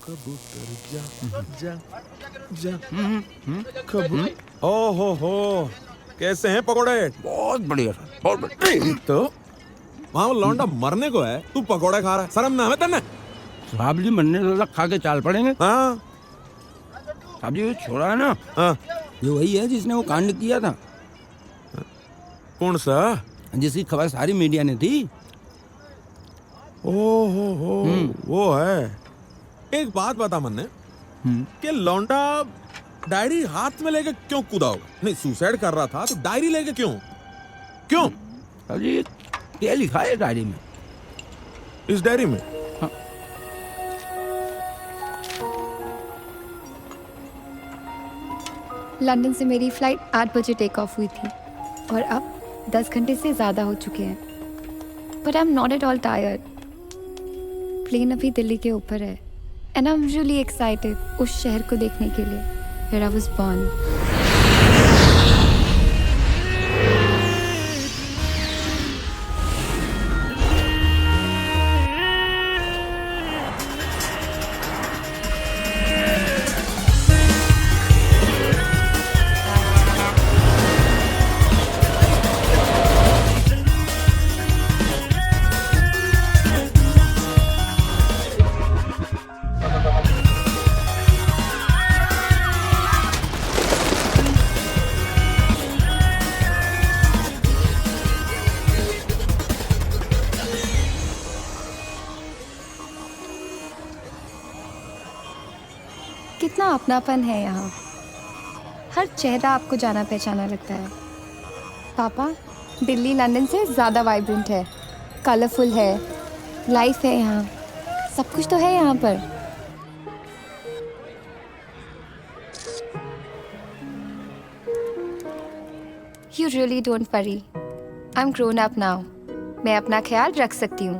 कबूतर जा जा जा ओ हो कैसे हैं पकोड़े? बहुत बढ़िया सर, बहुत बढ़िया। तो वहाँ वो लौंडा मरने को है, तू पकोड़े खा रहा है, शर्म ना है तन्ने? साहब जी मरने से खा के चाल पड़ेंगे। हाँ साहब जी ये छोड़ा है ना, हाँ। ये वही है जिसने वो कांड किया था, कौन सा? जिसकी खबर सारी मीडिया ने थी। ओ हो वो है। एक बात बता मन्ने कि लौंडा डायरी हाथ में लेके क्यों कूदा होगा? नहीं, सुसाइड कर रहा था तो डायरी लेके क्यों क्यों? साहब जी क्या लिखा है डायरी में? इस डायरी में लंदन से मेरी फ्लाइट 8 बजे टेक ऑफ हुई थी और अब 10 घंटे से ज़्यादा हो चुके हैं, but I am not at all tired. Plane अभी दिल्ली के ऊपर है and I am really excited उस शहर को देखने के लिए वेयर आई वाज बोर्न। कितना अपनापन है यहाँ, हर चेहरा आपको जाना पहचाना लगता है। पापा, दिल्ली लंदन से ज़्यादा वाइब्रेंट है, कलरफुल है, लाइफ है यहाँ, सब कुछ तो है यहाँ पर। You really don't worry, I'm grown up now. मैं अपना ख्याल रख सकती हूँ।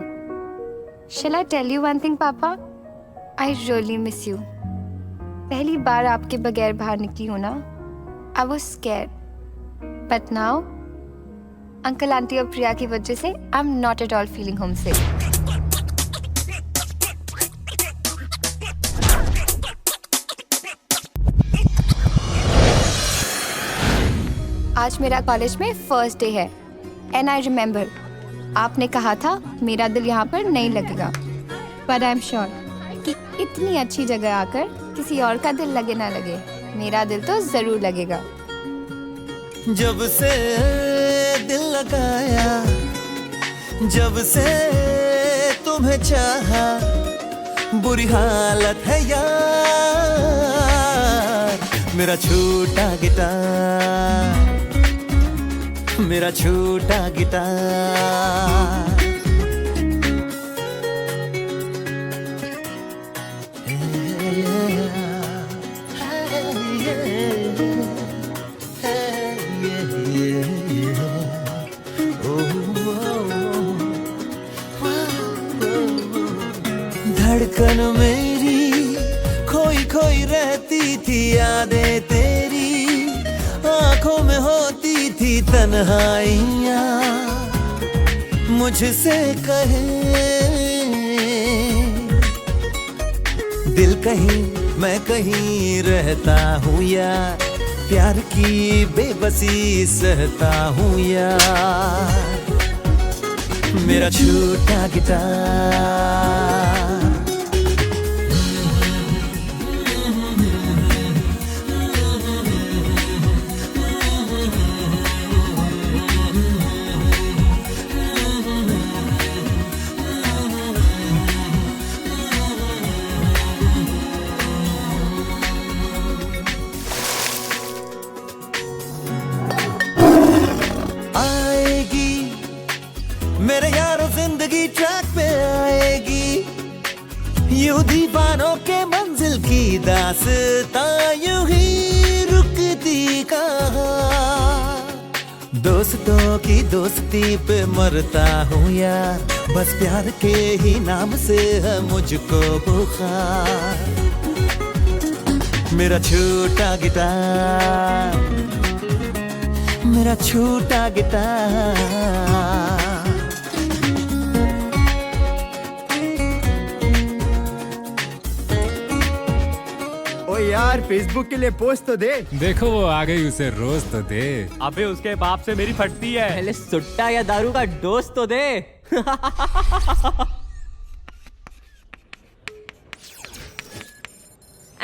Shall I tell you one thing, पापा? I really miss you. पहली बार आपके बगैर बाहर निकली हूँ ना, I was scared. But now, uncle aunty और प्रिया की वजह से I'm not at all feeling homesick. आज मेरा कॉलेज में फर्स्ट डे है एंड आई रिमेम्बर आपने कहा था मेरा दिल यहाँ पर नहीं लगेगा, पर आई एम श्योर कि इतनी अच्छी जगह आकर किसी और का दिल लगे ना लगे, मेरा दिल तो जरूर लगेगा। जब से दिल लगाया, जब से तुम्हें चाहा, बुरी हालत है यार। मेरा छोटा गिटार, मेरा छोटा गिटार। धड़कन मेरी खोई खोई रहती थी, यादें तेरी आंखों में होती थी तन्हाइयाँ। मुझसे कहे दिल कहीं मैं कहीं रहता हूँ यार, प्यार की बेबसी सहता हूँ यार। मेरा छोटा गिटार। मेरे यारों जिंदगी ट्रैक पे आएगी, यूं दीवानों के मंजिल की दास्तां यूं ही रुकती कहाँ। दोस्तों की दोस्ती पे मरता हूँ यार, बस प्यार के ही नाम से है मुझको बुखार। मेरा छोटा गिटार, मेरा छोटा गिटार। ओ यार फेसबुक के लिए पोस्ट तो दे। देखो वो आ गई, उसे रोज तो दे। अबे उसके बाप से मेरी फटती है। पहले सुट्टा या दारू का डोज तो दे।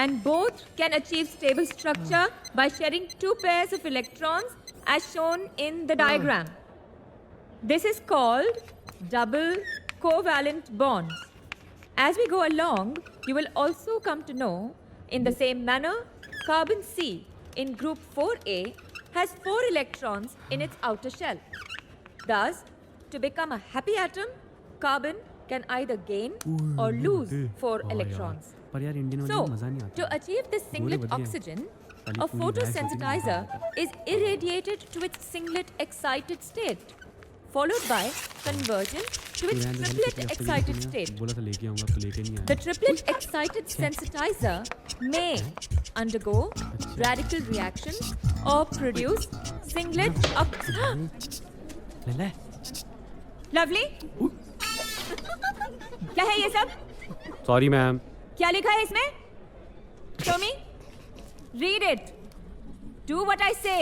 And both can achieve stable structure by sharing two pairs of electrons as shown in the diagram. This is called double covalent bonds. As we go along, you will also come to know, in the same manner, carbon C in group 4A has 4 electrons in its outer shell. Thus, to become a happy atom, carbon can either gain or lose 4 electrons. So, to achieve this singlet oxygen, a photosensitizer is irradiated to its singlet excited state, followed by conversion to its triplet excited state. The triplet excited sensitizer may undergo radical reactions or produce singlet Lovely? क्या है ये सब? Sorry ma'am. क्या लिखा है इसमें? Show me. Read it. Do what I say.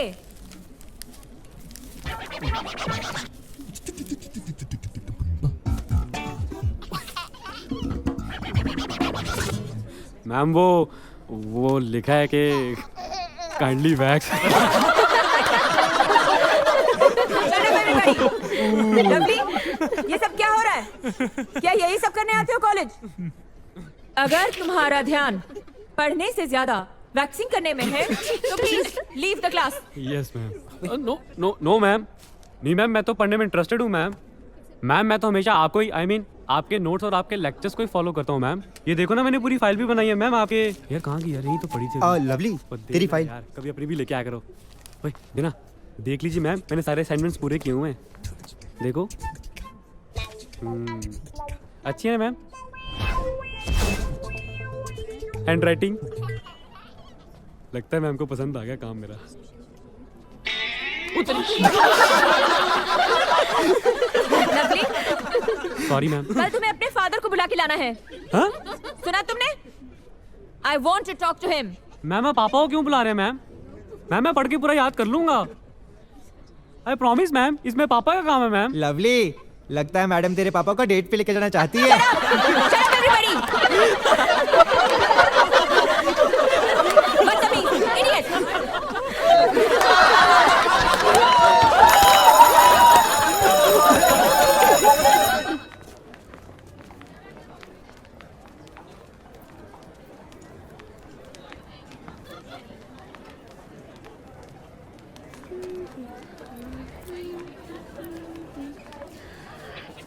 Ma'am वो लिखा है कि काइंडली वैक्स। लवली, ये सब क्या हो रहा है? क्या यही सब करने आते हो कॉलेज? अगर तुम्हारा ध्यान पढ़ने से ज्यादा वैक्सिंग करने में है तो please leave the class. Yes ma'am. No ma'am, नहीं मैम, मैं तो पढ़ने में इंटरेस्टेड हूँ मैम। मैम मैं तो हमेशा आपको ही आपके नोट्स और आपके लेक्चर्स को ही फॉलो करता हूँ मैम। ये देखो ना, मैंने पूरी फाइल भी बनाई है मैम आपके। यार कहाँ की यार, यही तो पड़ी थी। लवली तेरी फाइल यार, कभी अपनी भी लेके आया करो। भाई देना, देख लीजिए मैम, मैंने सारे असाइनमेंट्स पूरे किए हुए हैं। देखो अच्छी है मैम हैंड राइटिंग। लगता है मैम को पसंद आ गया काम मेरा। Lovely, sorry ma'am. कल तुम्हें अपने फादर को बुला के लाना है। हाँ? सुना तुमने? I want to talk to him. Ma'am आप पापा को क्यों बुला रहे हैं मैम? मैम मैं पढ़ के पूरा याद कर लूंगा। आई प्रॉमिस मैम, इसमें पापा का काम है मैम। लवली, लगता है मैडम तेरे पापा को डेट पे लेके जाना चाहती है। Shut up, everybody! बदतमीज, idiot!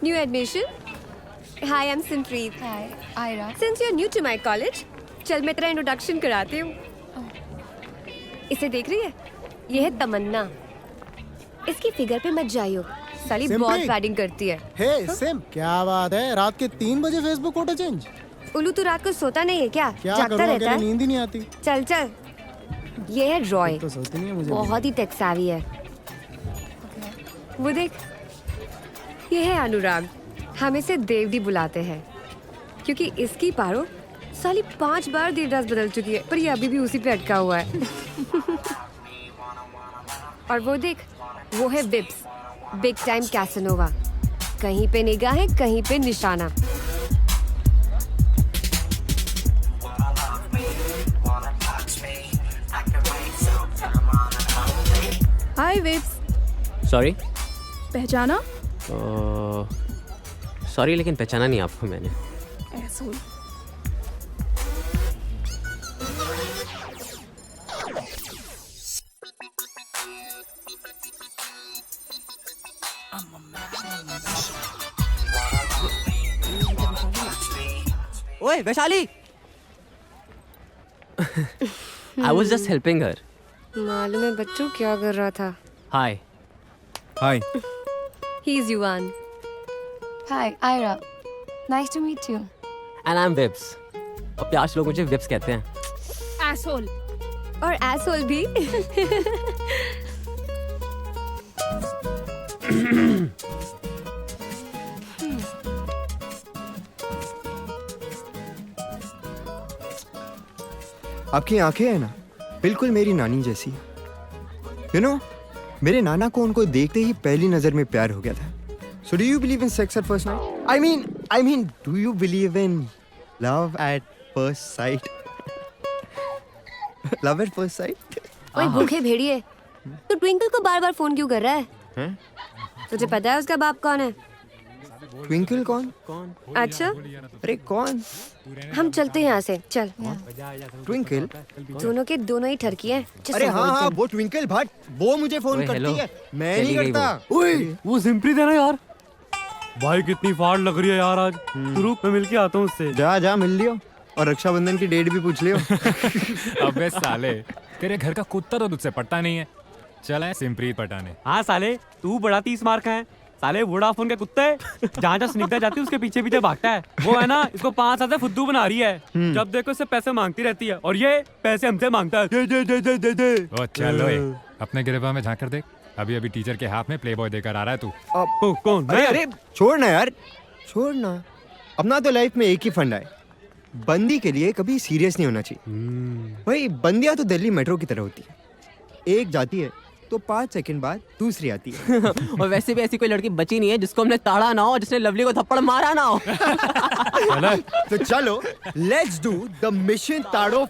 New admission? Hi, I'm Simpreet. Hi, Ira. Since you're new to my college, चल मैं तेरा इंट्रोडक्शन कराती हूँ। इसे देख रही है? ये है तमन्ना। इसकी फिगर पे मत जाइयो, साली बहुत पैडिंग करती है। हे सिम, क्या बात है? रात के 3 बजे फेसबुक फोटो चेंज? उल्लू तू रात को सोता नहीं है क्या? क्या जागता करूँ, रहता है? नींद ही नहीं आती। चल चल। ये है रॉय, तो सोती नहीं है मुझे। बहुत ही टेक्सावी है। वो देख, ये है अनुराग। हम इसे देवदी बुलाते हैं क्योंकि इसकी पारो साली 5 बार देवदास बदल चुकी है, पर ये अभी भी उसी पे अटका हुआ है। और वो देख, वो है विप्स, बिग टाइम कैसनोवा। कहीं पे निगाह है, कहीं पे निशाना। हाय विप्स। सॉरी। पहचाना? सॉरी लेकिन पहचाना नहीं आपको मैंने। Asshole. ओए Vaishali. I was just helping her. मालूम है बच्चों क्या कर रहा था? Hi. Hi. He is Yuan. Hi, Ira. Nice to meet you. And I'm Vips. और प्यार से लोग मुझे Vips कहते हैं। Asshole. और asshole भी। आपकी आंखें हैं ना, बिल्कुल मेरी नानी जैसी। यू नो, मेरे नाना को उनको देखते ही पहली नजर में प्यार हो गया था। So do you believe in sex at first night? I mean, do you believe in love at first sight? Love at first sight? ओए भूखे भेड़िए, तू ट्विंकल को बार बार फोन क्यों कर रहा है? हैं? तुझे पता है उसका बाप कौन है? ट्विंकल कौन? अच्छा, अरे कौन? हम चलते हैं यहाँ से, चल। ट्विंकल? दोनों के दोनों ही ठरकी हैं। Just अरे avoid हाँ, them. वो ट्विंकल भट्ट, वो मुझे फोन ओए, करती हेलो। है, मैं नहीं चली गई करता। ओए वो सिंपली देना यार। भाई कितनी फाड़ लग रही है यार आज। तू रुक, मैं मिल के आता हूँ उससे। जा मिल लियो, और रक्षाबंधन की डेट भी पूछ लियो। अबे साले, तेरे घर का कुत्ता तो तुझसे पटता नहीं है। चला है सिमप्रीत पटाने। हाँ साले, तू बड़ा 30 मार का है। साले वोडाफोन के कुत्ते, जहाँ जहाँ स्निग्धा जाती है उसके पीछे पीछे भागता है। वो है ना, इसको 5 साल से फुद्दू बना रही है। जब देखो इससे पैसे मांगती रहती है, और ये पैसे हमसे मांगता है। दे दे दे दे दे दे। ओ चल ओए, अपने गिरबा में झांक कर देख। अभी टीचर के हाथ में प्लेबॉय देकर आ रहा है तू। कौन? अरे छोड़ ना यार, छोड़ ना। अपना तो लाइफ में एक ही फंडा है, बंदी के लिए कभी सीरियस नहीं होना चाहिए। भाई बंदियां तो दिल्ली मेट्रो की तरह होती है, एक जाती है तो 5 सेकंड बाद दूसरी आती है। और वैसे भी ऐसी कोई लड़की बची नहीं है जिसको हमने ताड़ा ना हो, जिसने लवली को थप्पड़ मारा ना हो। तो चलो, लेट्स डू द मिशन ताड़ो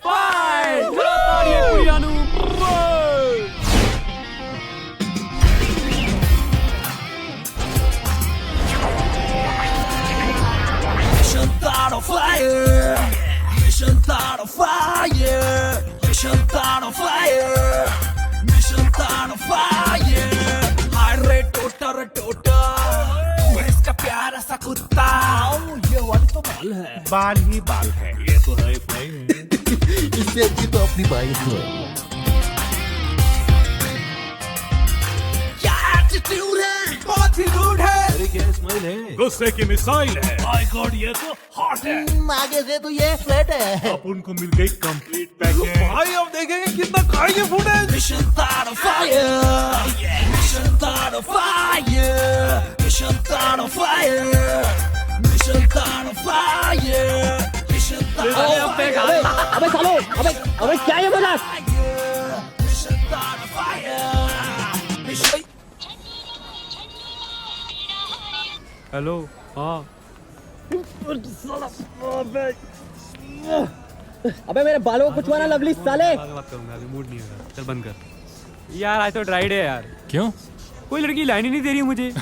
बाल ही बाल है, ये तो है इससे अच्छी तो अपनी बाई है। क्या एटीट्यूड है, बहुत ही रूड है। अरे क्या स्माइल है, गुस्से की मिसाइल है। माय गॉड, ये तो हॉट है। आगे से तो ये फ्लैट है। अब उनको मिल गई कंप्लीट पैकेज। भाई अब देखेंगे कितना खाएंगे फुटेज। मिशन ताड़ो फायर, मिशन ताड़ो फायर, मिशन ताड़ो फायर, मिशन ताड़ो फायर, मिशन ताड़ो फायर। अबे सालो, अबे क्या ये मजाक? मिशन ताड़ो फायर, मिशन। हेलो, हाँ। अबे मेरे बालों को कुछ माना लवली साले। बात करूंगा, अभी मूड नहीं है। चल बंद कर यार, आज तो ड्राई डे है यार। क्यों? कोई लड़की लाइन ही नहीं दे रही मुझे।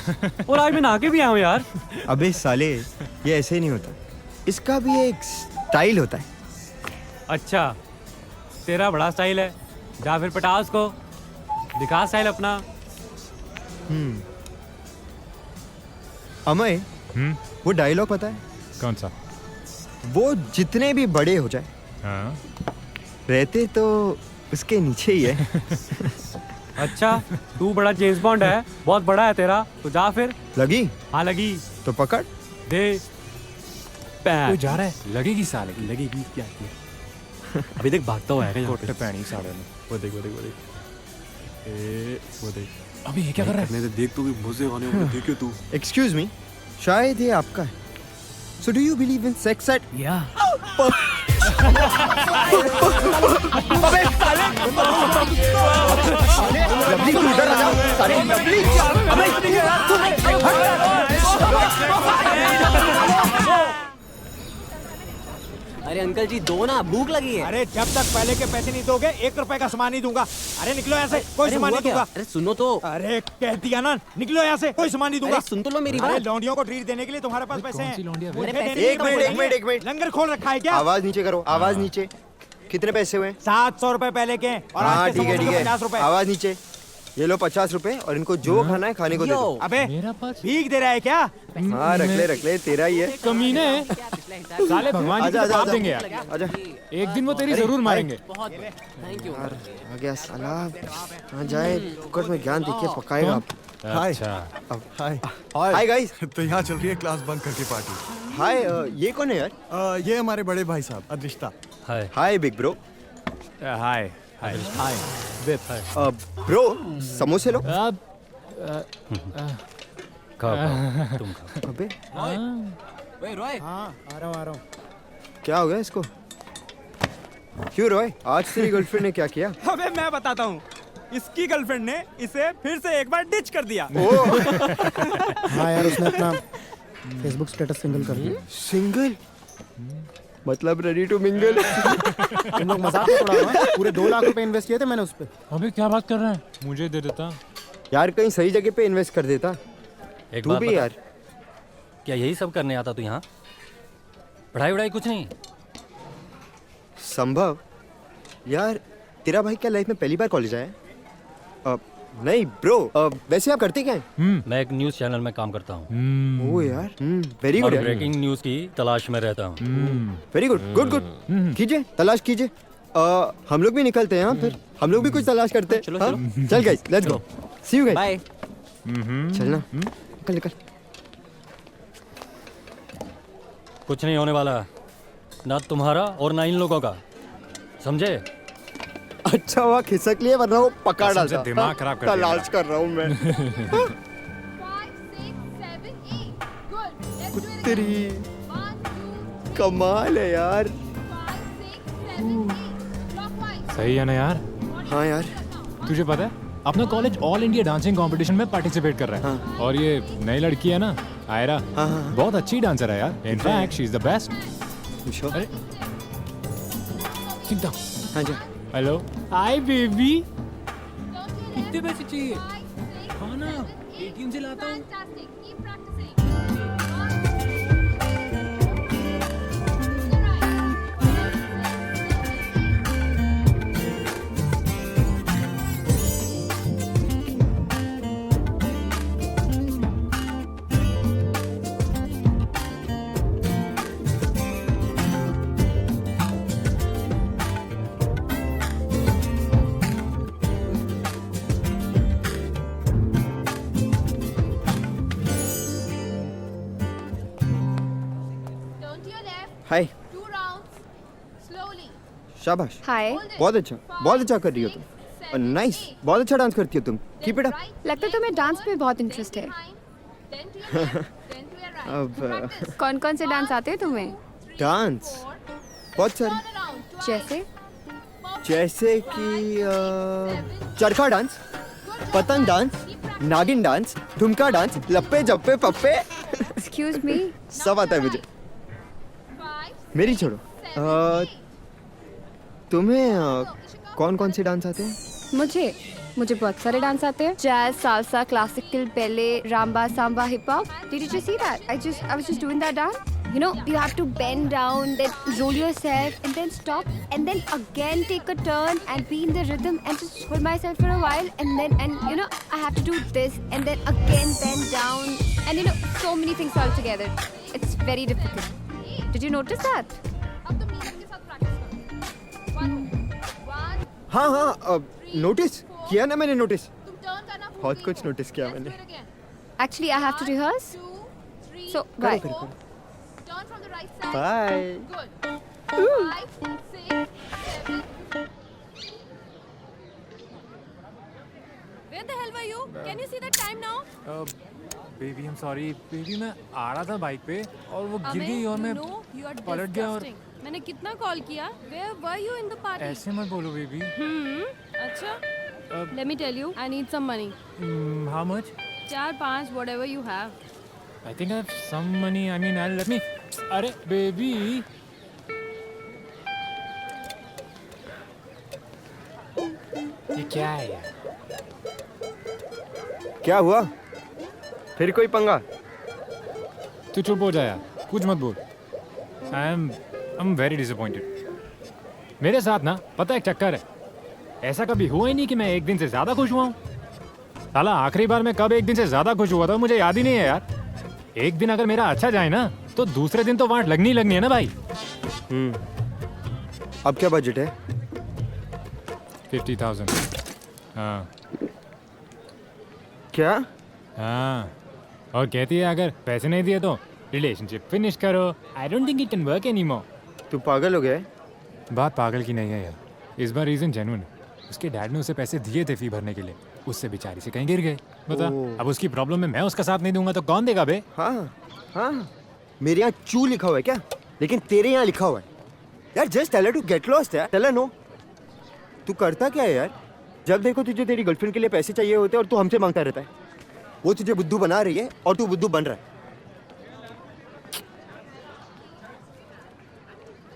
और आज मैं नहा के भी आया हूँ यार। अबे साले, ये ऐसे नहीं होता, इसका भी एक स्टाइल होता है। अच्छा, तेरा बड़ा स्टाइल है, जा फिर पटा उसको, दिखा स्टाइल अपना। अमय, वो डायलॉग पता है? कौन सा? वो जितने भी बड़े हो जाए, हाँ? रहते तो उसके नीचे ही है। अच्छा, तू बड़ा जेम्स बॉन्ड है, बहुत बड़ा है तेरा, तो जा फिर। लगी? हाँ लगी। तो पकड़ दे। तू जा रहा है? लगेगी साले की। लगेगी क्या की? अभी देख भागता हुआ है। कोटे पैनी साले ने। वो देख। वो देख। अबे ये क्या कर रहा है? देख, तू भी भूसे वाले हो, देखे तू। एक्सक्यूज मी, शायद ये आपका है। So do you believe in sex at? या लवली तू इधर आ जाओ। सारे लवली, अरे अंकल जी दो ना, भूख लगी है। अरे जब तक पहले के पैसे नहीं दोगे 1 रुपए का सामान नहीं दूंगा। अरे निकलो यहाँ से, कोई अरे सामान हुआ नहीं दूंगा। क्या? अरे सुनो तो। अरे कह दिया ना, निकलो यहाँ से, कोई सामान नहीं दूंगा। अरे सुन तो लो मेरी अरे बात। लौंडियों को ट्रीट देने के लिए तुम्हारे पास पैसे हैं। मुझे पैसे देने के लिए एक मिनट। लंगर खोल रखा है क्या? आवाज नीचे करो, आवाज नीचे। कितने पैसे हुए? 700 रुपए पहले के, और हाँ आज के ठीक है, समोसे ठीक के है। 50 रुपए। आवाज नीचे। ये लो 50 रुपए, और इनको जो खाना है खाने को दे दो। अबे भीख दे रहा है क्या? हाँ रख ले, तेरा ही है। कमीने साले, भगवान जी आजा, को पाप आजा, देंगे यार। आजा। एक दिन वो तेरी जरूर मारेंगे। बहुत थैंक यू। आ गया साला, कहाँ जाए? फुकट में ज्ञान देखिए पकाएगा आप। अच्छा, हाय गाइस। तो यहाँ चल रही है क्लास बंक करके पार्टी। हाय, ये कौन है यार? ये हमारे बड़े भाई साहब अदृष्टा। हाय बिग ब्रो। हाय हाय। ब्रो, समोसे लो। अबे ओए रोए, हाँ आ रहा हूँ। क्या हो गया इसको? क्यों रॉय, आज तेरी गर्लफ्रेंड ने क्या किया? अबे मैं बताता हूँ, इसकी गर्लफ्रेंड ने इसे फिर से एक बार डिच कर दिया। हाँ यार, उसने अपना फेसबुक स्टेटस सिंगल कर दिया। सिंगल मतलब रेडी टू मिंगल। तुम लोग मजाक में उड़ा रहे हो? पूरे 2 लाख रुपए इन्वेस्ट किए थे मैंने उस पे। अबे क्या बात कर रहे हैं, मुझे दे देता। यार कहीं सही जगह पे इन्वेस्ट कर देता। एक तू बात भी बता, यार। क्या यही सब करने आता तू यहाँ? पढ़ाई वढ़ाई कुछ नहीं? संभव यार, तेरा भाई क्या लाइफ में पहली बार कॉलेज आया है? नहीं ब्रो, वैसे आप करते क्या हैं? मैं एक न्यूज़ चैनल में काम करता हूँ। ओह यार, वेरी और गुड। ब्रेकिंग न्यूज़ की तलाश में रहता हूँ। Very good, good good. कीजिए, तलाश कीजिए। हम लोग भी निकलते हैं। फिर हम लोग भी कुछ तलाश करते हैं। चलो, हाँ? चलो। चल guys, let's go. See you guys. Bye. चलना, निकल निकल। कुछ नहीं होने वाला, ना तुम्हारा और ना इन लोगों का, समझे? अच्छा हुआ खिसक लिए, वरना वो पकड़ कसम डालता। से दिमाग खराब कर दिया तलाश कर रहा हूँ मैं। तेरी कमाल है यार। सही है ना यार? हाँ यार। तुझे पता है अपना college all India dancing competition में पार्टिसिपेट कर रहा है। और ये नई लड़की है ना, आयरा, बहुत अच्छी डांसर है यार। In fact she is the best. अरे चिंता। हाँ जी। हेलो, हाय बेबी, कितने पैसे चाहिए? हाँ ना, एटीएम से लाता हूँ। हाय। शाबाश। हाय। बहुत अच्छा कर रही हो तुम। नाइस, बहुत अच्छा डांस करती हो तुम। Keep it up. लगता है तुम्हें डांस में बहुत इंटरेस्ट है। अब कौन कौन से डांस आते हैं तुम्हें? डांस बहुत सारे, जैसे कि चरखा डांस, पतंग डांस, नागिन डांस, ठुमका डांस, लप्पे जप्पे पप्पे। एक्सक्यूज मी, सब आता है मुझे। मेरी छोड़ो, तुम्हें कौन कौन से डांस आते हैं? मुझे बहुत सारे डांस आते हैं। Jazz, salsa, classical, ballet, rumba, samba, hip hop. Did you see that? I was just doing that dance. You know, you have to bend down, then roll yourself, and then stop, and then again take a turn and be in the rhythm and just hold myself for a while, and you know, I have to do this, and then again bend down, and you know, so many things all together. It's very difficult. Did you notice that? हाँ, notice किया ना मैंने, notice बहुत कुछ notice किया मैंने। Actually, I have to rehearse. So, bye. Bye. Where the hell were you? Can you see the time now? Baby, I am sorry baby, मैं आ रहा था बाइक पे और वो गिर गई और मैं पलट गया। और मैंने कितना कॉल किया? Where were you in the party? ऐसे मत बोलो बेबी। अच्छा, let me tell you, I need some money. How much? 4-5, whatever you have. I think I have some money. I mean, let me. अरे baby, ये क्या है यार? क्या हुआ? फिर कोई पंगा? तू चुप हो जा यार, कुछ मत बोल। आई एम वेरी डिसअपॉइंटेड। मेरे साथ ना पता है एक चक्कर है, ऐसा कभी हुआ ही नहीं कि मैं एक दिन से ज्यादा खुश हुआ हूँ। साला आखिरी बार मैं कब एक दिन से ज्यादा खुश हुआ था मुझे याद ही नहीं है यार। एक दिन अगर मेरा अच्छा जाए ना तो दूसरे दिन तो वाट लगनी है ना भाई। अब क्या बजट है? 50,000। हाँ क्या? हाँ, और कहती है अगर पैसे नहीं दिए तो रिलेशनशिप फिनिश करो। I don't think it can work anymore. तू पागल हो गया है? बात पागल की नहीं है यार, इस बार रीजन जेन्युइन। उसके डैड ने उसे पैसे दिए थे फी भरने के लिए, उससे बेचारी से कहीं गिर गए। बता, अब उसकी प्रॉब्लम में मैं उसका साथ नहीं दूंगा तो कौन देगा बे? हाँ, मेरे यहाँ चू लिखा हुआ है क्या? लेकिन तेरे यहाँ लिखा हुआ है यार just tell her to get lost यार, टेल हर नो। तू करता क्या है यार? जब देखो तुझे तेरी गर्लफ्रेंड के लिए पैसे चाहिए होते हैं और तू हमसे मांगता रहता है। वो तुझे बुद्धू बना रही है और तू बुद्धू बन रहा है।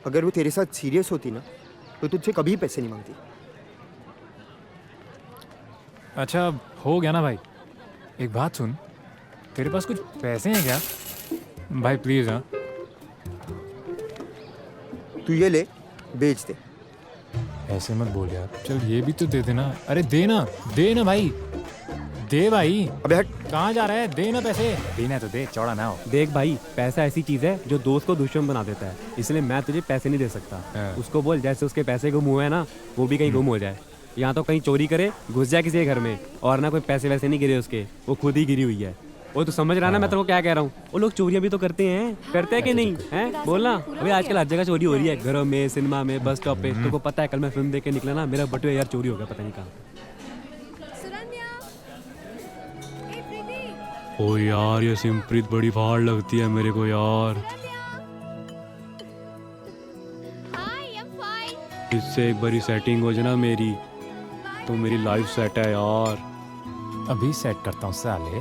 अगर वो तेरे साथ सीरियस होती ना तो तुझसे कभी पैसे नहीं मांगती। अच्छा हो गया ना भाई, एक बात सुन, तेरे पास कुछ पैसे हैं क्या भाई? प्लीज। हाँ तू ये ले, बेच दे। ऐसे मत बोल यार, चल ये भी तो दे देना। अरे दे ना भाई, दे भाई। अबे हट, कहाँ जा रहा है? दे ना पैसे, देना है तो दे, चौड़ा ना हो। देख भाई, पैसा ऐसी चीज है जो दोस्त को दुश्मन बना देता है, इसलिए मैं तुझे पैसे नहीं दे सकता। उसको बोल जैसे उसके पैसे गुम हुए हैं ना, वो भी कहीं गुम हो जाए। यहाँ तो कहीं चोरी करे, घुस जाए किसी के घर में, और ना कोई पैसे वैसे नहीं गिरे उसके, वो खुद ही गिरी हुई है। वो तो समझ रहा ना मैं तेरे को क्या कह रहा हूँ? वो लोग चोरियां भी तो करते हैं कि नहीं हैं? बोलना। अभी आजकल हर जगह चोरी हो रही है, घरों में, सिनेमा में, बस स्टॉप पे। तुमको पता है कल मैं फिल्म देख के निकला ना, मेरा बटुआ यार चोरी हो गया, पता नहीं कहाँ। ओ यार ये सिमप्रीत बड़ी फाड़ लगती है मेरे को यार। इससे एक बारी सेटिंग हो जाए ना मेरी, तो मेरी लाइफ सेट है यार। अभी सेट करता हूँ साले।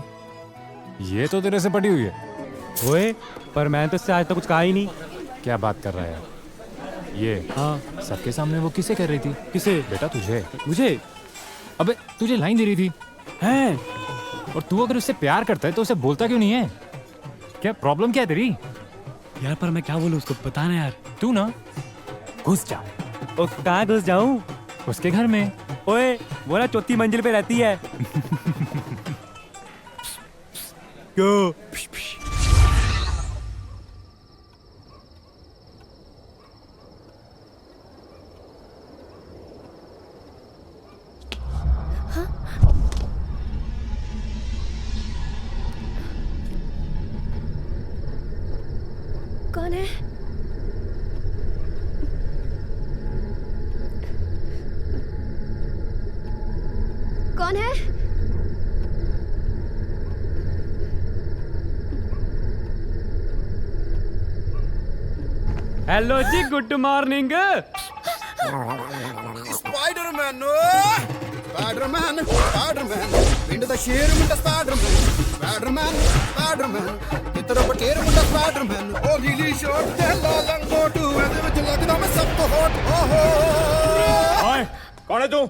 ये तो तेरे से पटी हुई है। ओए पर मैं तो इससे आज तक कुछ कहा ही नहीं। क्या बात कर रहा है यार? ये हाँ सबके सामने वो किसे कर रही थी? किसे? बेटा तुझे। मुझे? अबे तुझे लाइन दे रही थी हैं? और तू अगर उससे प्यार करता है तो उसे बोलता क्यों नहीं है? क्या प्रॉब्लम क्या है तेरी? यार पर मैं क्या बोलूँ उसको, बता ना यार। तू ना घुस जा। ओ कहाँ घुस जाऊँ? उसके घर में। ओए वो ना चौथी मंजिल पे रहती है। क्यों? कौन है? कौन है? हेलो जी, good morning. Spiderman Spiderman Spiderman पिंड दा शेर मुंडा स्पाइडरमैन कितरा बटेर मुंडा स्पाइडरमैन ओ नीली शर्ट ते लाल लंगोट ਇਹਦੇ ਵਿੱਚ ਲੱਗਦਾ ਮੈਂ ਸਭ ਤੋਂ ਹੌਟ ਓਹੋ ओए कौन है तू?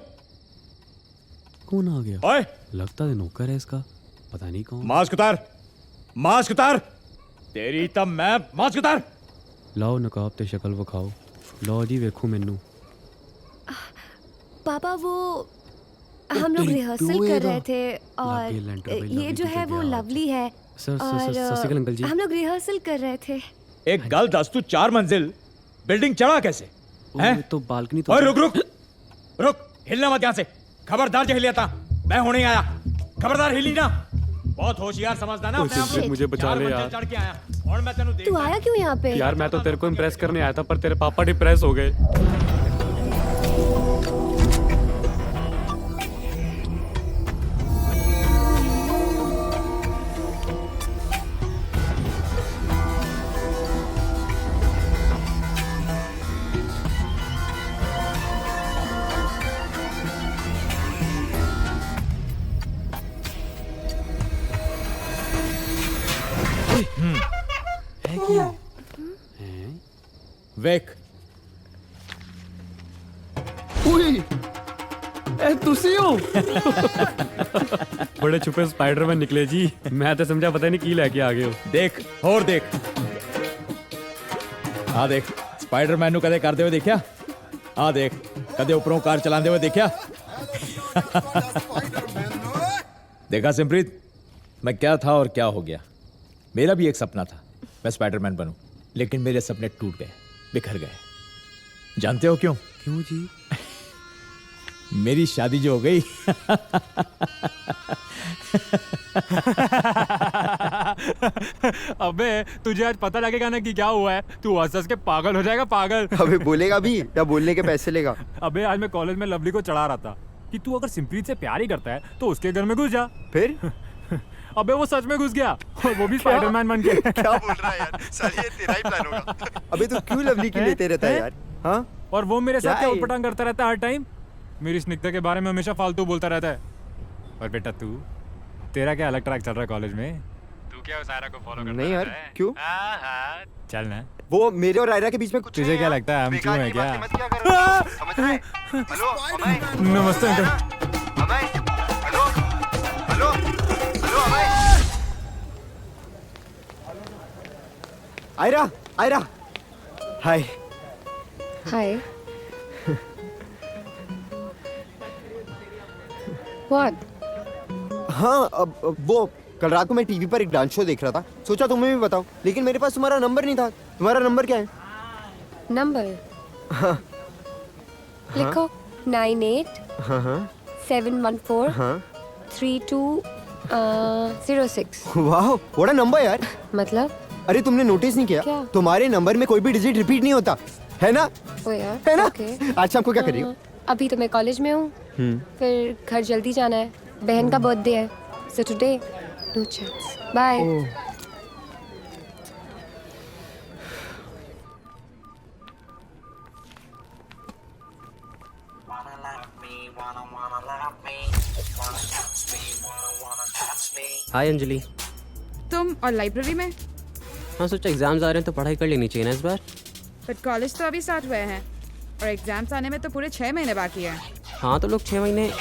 कौन आ गया? ओए लगता है नौकर है इसका, पता नहीं कौन। मास्क उतार तेरी तब मैं मास्क उतार। लाओ नकाब ते शक्ल विखाओ। लो जी वेखो मैनू। पापा वो हम लोग रिहर्सल कर रहे थे और ये जो है वो लवली है। सर अंकल जी, हम लोग रिहर्सल कर रहे थे। एक गल दस, तू 4 मंजिल बिल्डिंग चढ़ा कैसे? हैं? तो बालकनी तो। ओए रुक हिलना मत यहाँ से। खबरदार जो हिलिया था, मैं होने आया। खबरदार हिली ना। बहुत होशियार समझदा ना अपने आप को। मुझे बचा ले यार। चढ़ के आया और मैं तेनू देख। तू आया क्यों यहाँ पे? यार मैं तो तेरे को इम्प्रेस करने आया था, पर तेरे पापा डिप्रेस हो गए। वेक तुसी हो? बड़े छुपे स्पाइडरमैन निकले जी। मैं तो समझा पता नहीं की लेके आ गए हो। देख और देख। हाँ देख, स्पाइडरमैन नु कदे करदे हुए देखा? हाँ देख, कदे ऊपरों कार चलाते हुए देखा? देखा सिमप्रीत, मैं क्या था और क्या हो गया। मेरा भी एक सपना था, मैं स्पाइडरमैन बनूं, लेकिन मेरे सपने टूट गए, बिखर गए। जानते हो क्यों? क्यों जी? मेरी शादी जो हो गई। अबे तुझे आज पता लगेगा ना कि क्या हुआ है। तू हंस के पागल हो जाएगा, पागल। अबे बोलेगा भी या बोलने के पैसे लेगा? अबे आज मैं कॉलेज में लवली को चढ़ा रहा था कि तू अगर सिमप्रीत से प्यार ही करता है तो उसके घर में घुस जा। फिर अबे वो सच में घुस गया और वो भी स्पाइडरमैन बन के। क्या बोल रहा है यार? साली ये तेरा ही प्लान होगा। अबे तू क्यों लवली की लेते रहता है यार? हाँ? और वो मेरे साथ क्या क्या है? उटपटांग करता रहता है हर टाइम, मेरी स्निग्धा के बारे में हमेशा फालतू बोलता रहता है। और बेटा तू, तेरा क्या अलग ट्रैक चल रहा है कॉलेज में? तू क्या उस आयरा को फॉलो करता नहीं यार, रहता है? क्यों? हाँ, चल ना। वो मेरे और आयरा के बीच में कुछ तुझे क्या लगता है हम क्यों है क्या? समझ रहे? हेलो अमय, नमस्ते uncle. Amay, hello hello hello Amay. Aira, Aira, hi. Hi. What? हाँ, अब वो कल रात को मैं टीवी पर एक डांस शो देख रहा था, सोचा तुम्हें भी बताऊं, लेकिन मेरे पास तुम्हारा नंबर नहीं था। तुम्हारा नंबर क्या है? नंबर हाँ लिखो 98 हाँ हाँ 714 हाँ 3206। वाह, व्हाट अ नंबर यार। मतलब? अरे तुमने नोटिस नहीं किया? क्या? तुम्हारे नंबर में कोई भी डिजिट रिपीट नहीं होता, है ना? ओ यार, है ना? okay. आज शाम को क्या कर रही हो? अभी तो मैं कॉलेज में हूँ, फिर घर जल्दी जाना है, बहन का बर्थडे है, so today no chance. Bye. हाय अंजलि। तुम और लाइब्रेरी में? हाँ सोचा एग्जाम्स आ रहे हैं तो पढ़ाई कर लेनी चाहिए ना इस बार। बट कॉलेज तो अभी स्टार्ट हुए हैं और एग्जाम्स आने में तो पूरे 6 महीने बाकी हैं। हाँ तो लोग 6 महीने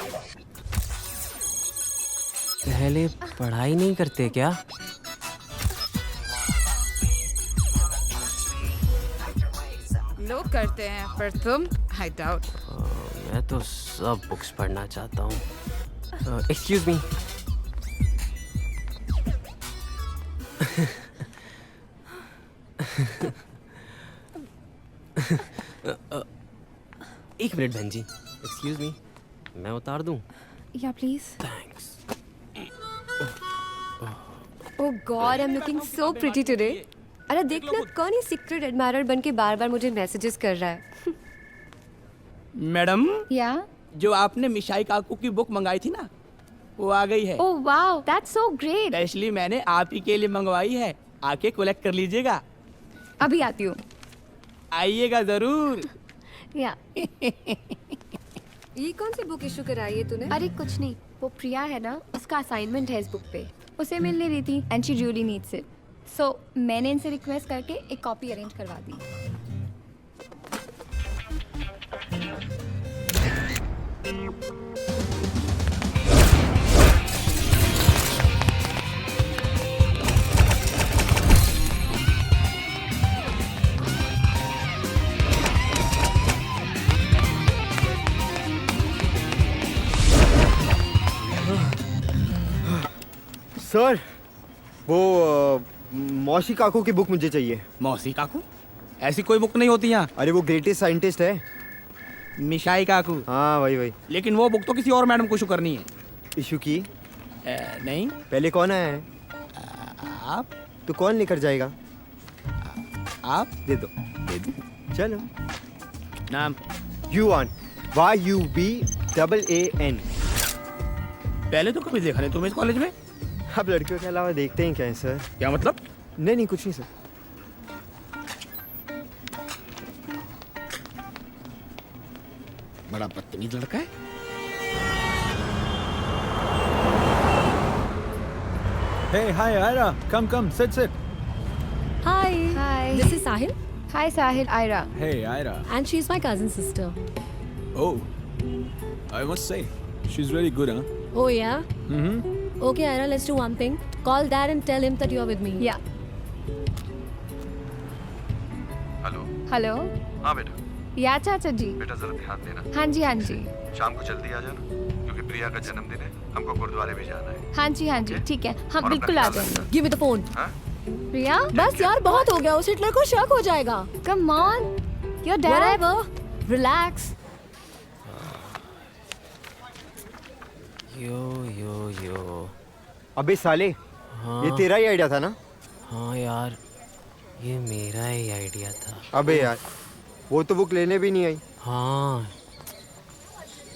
पहले पढ़ाई नहीं करते क्या? लोग करते हैं पर तुम, आई डाउट। मैं तो सब बुक्स पढ़ना चाहता हूँ। Excuse me. एक मिनट बहन जी, एक्सक्यूज मी, मैं उतार दूं? Yeah, please. Thanks. Oh God, I'm looking so pretty today. अरे देखना कौन ये सीक्रेट एडमायरर बन के बार-बार मुझे मैसेजेस कर रहा है। Madam, Yeah. जो आपने मिशाई काकू की बुक मंगाई थी ना, वो आ गई है। Oh wow, that's so great. Specially मैंने आप ही के लिए मंगवाई है, आके कलेक्ट कर लीजिएगा। अभी आती हूँ। आइएगा जरूर। Yeah. ये कौन सी बुक इशू कराई है तूने? अरे कुछ नहीं, वो प्रिया है ना, उसका असाइनमेंट है इस बुक पे, उसे मिलने रही थी and she really needs it, so मैंने इनसे रिक्वेस्ट करके एक कॉपी अरेंज करवा दी। सर, वो मौसी काकू की बुक मुझे चाहिए। मौसी काकू? ऐसी कोई बुक नहीं होती यहाँ। अरे वो ग्रेटेस्ट साइंटिस्ट है। मिशाई काकू? हाँ वही वही। लेकिन वो बुक तो किसी और मैडम को इशू करनी है। इशू की? नहीं। पहले कौन आया है? आप। तो कौन लेकर जाएगा? आप। दे दो। दे दो। चलो। नाम? युवान, YUBAAN। पहले तो कभी देखा नहीं तुम्हें इस कॉलेज में। अब लड़कियों के अलावा देखते हैं क्या है सर? क्या मतलब? नहीं नहीं कुछ नहीं सर। बड़ा बदतमीज लड़का है। Hey, hi, Ira. Come, sit. Hi. Hi. This is Sahil. Hi Sahil, Ira. Hey, Ira. And she's my cousin sister. Oh, I must say, she's really good, huh? Oh yeah? Mm-hmm. Okay, Ira, let's do one thing. Call Dad and tell him that you're with me. Yeah. Hello. Hello. हाँ बेटा। या चाचा जी। बेटा जरा ध्यान देना। हाँ जी हाँ जी। शाम को जल्दी आ जाना, क्योंकि प्रिया का जन्मदिन है, हमको गुरुद्वारे भी जाना है। हाँ जी ठीक है, हम और बिल्कुल अपना आ ख्याल जाएंगे। Give me the phone. हाँ? प्रिया, बस यार बहुत हो गया, उस हिटलर को शक हो जाएगा। come on, your dad. Whatever. Relax. यो। अबे साले, हाँ। ये तेरा ही आइडिया था ना? हाँ यार, ये मेरा ही आइडिया था। अबे यार, वो तो बुक लेने भी नहीं आई। हाँ।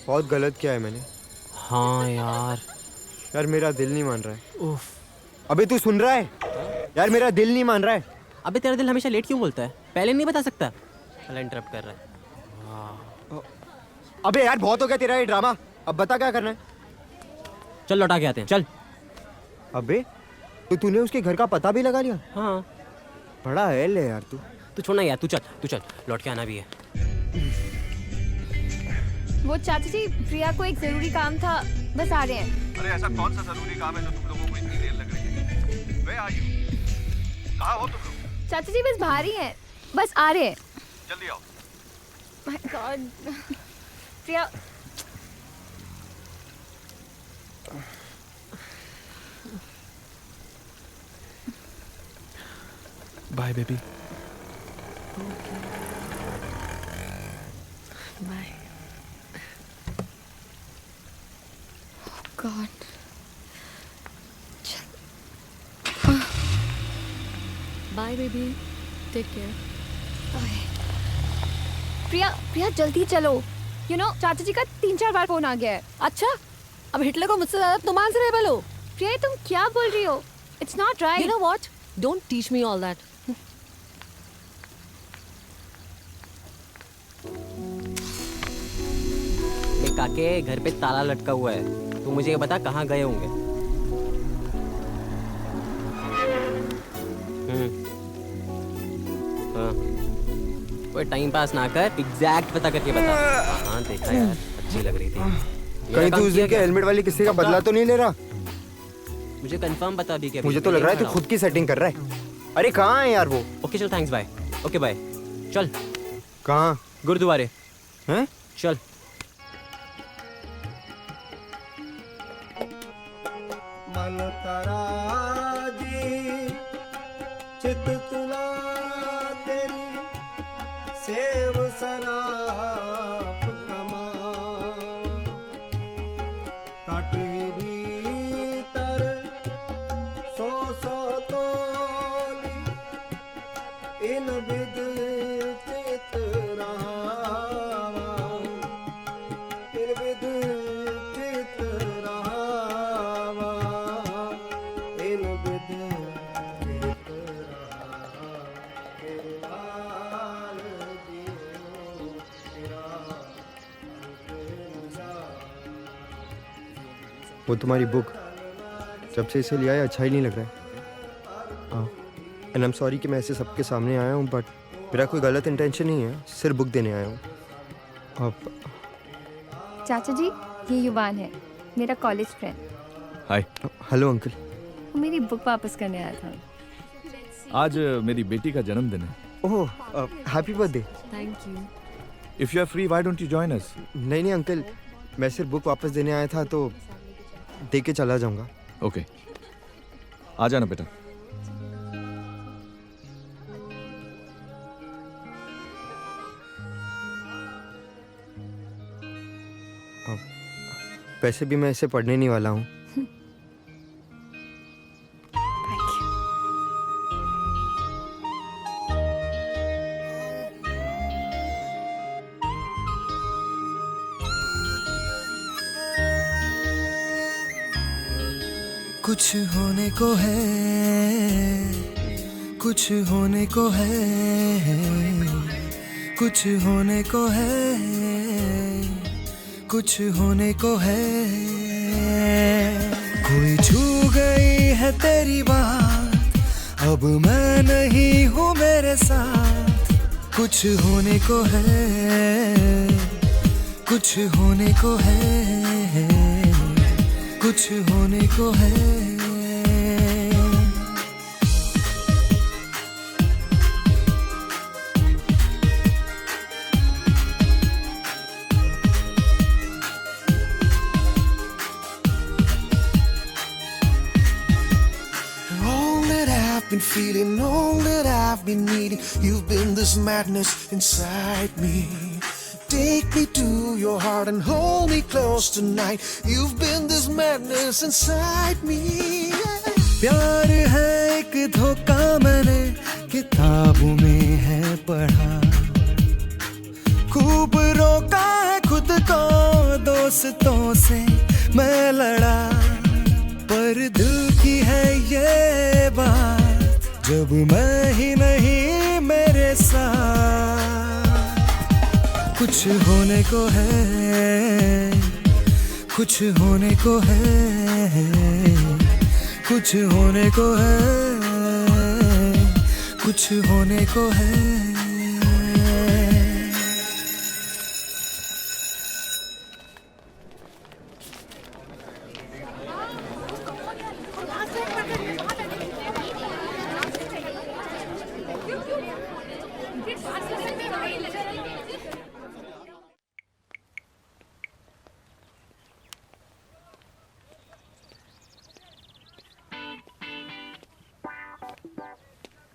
बहुत गलत किया है मैंने। हाँ यार। यार मेरा दिल नहीं मान रहा है। उफ, अबे तू सुन रहा है यार, मेरा दिल नहीं मान रहा है। अबे तेरा दिल हमेशा लेट क्यों बोलता है? पहले नहीं बता सकता? साला इंटरप्ट कर रहा है। अबे यार बहुत हो गया तेरा ये ड्रामा, अब बता क्या करना है। चल लौटा के आते हैं, चल। अबे तो तूने उसके घर का पता भी लगा लिया? हाँ। बड़ा है ले यार तू छोड़ना यार, तू चल लौट के आना भी है। वो चाचा जी, प्रिया को एक जरूरी काम था, बस आ रहे हैं। अरे ऐसा कौन सा जरूरी काम है जो तुम लोगों को इतनी देर लग रही है? Where are you? कहाँ हो तुम लोग? चाचा जी बस बाहर ही हैं, बस आ रहे हैं। जल्दी आओ। My God, Priya. Bye baby. Bye. God. Bye baby, take care. Priya जल्दी चलो। यू नो चाचा जी का 3-4 बार फोन आ गया है। अच्छा, अब हिटलर को मुझसे ज्यादा तुम आंसरेबल हो। प्रिया तुम क्या बोल रही हो? It's not right. You know what, don't teach me all that. काके घर पे ताला लटका हुआ है, तू मुझे ये बता कहाँ गए होंगे? हाँ। कोई टाइम पास ना कर, एग्जैक्ट पता करके बता। हाँ देखा यार, अच्छी लग रही थी। कहीं तू उस दिन के हेलमेट वाली किसी का बदला तो नहीं ले रहा? मुझे कंफर्म बता भी क्या? मुझे तो लग रहा है तू खुद की सेटिंग कर रहा है। अरे कहाँ है यार वो? ओके चल, थैंक्स बाय। Okay bye. चल। कहाँ? गुरुद्वारे। हैं? चल। मन तराजी चित तुला तेरी सेव सराप कमा काटेरी तर सो तोली इन विद चित रहावा इन विद चित रहावा इन विद चित रहावा तेरे लाल दियो तेरा वो तुम्हारी बुक जब से इसे लिया है अच्छा ही नहीं लग रहा है। एंड आई एम सॉरी कि मैं ऐसे सबके सामने आया हूँ, बट मेरा कोई गलत इंटेंशन नहीं है, सिर्फ बुक देने आया हूँ। अब चाचा जी ये युवान है, मेरा college friend. Hi. Hello uncle. वो मेरी बुक वापस करने आया था। आज मेरी बेटी का जन्मदिन है। Oh happy birthday. Thank you. If you are free why don't you join us? नहीं अंकल, मैं सिर्फ बुक वापस देने आया था तो दे के चला जाऊंगा। ओके आ जाना बेटा। वैसे भी मैं इसे पढ़ने नहीं वाला हूँ। कुछ होने को है, कुछ होने को है, कुछ होने को है, कुछ होने को है। कोई छू गई है तेरी बात, अब मैं नहीं हूँ मेरे साथ। कुछ होने को है, कुछ होने को है, कुछ होने को है। Been feeling all that I've been needing. You've been this madness inside me. Take me to your heart and hold me close tonight. You've been this madness inside me. प्यार है एक धोखा, मैंने किताबों में है पढ़ा। खूब रोका है खुद को, दोस्तों से मैं लड़ा, पर पर दिल की है ये बात, जब मैं ही नहीं मेरे साथ। कुछ होने को है, कुछ होने को है, कुछ होने को है, कुछ होने को है।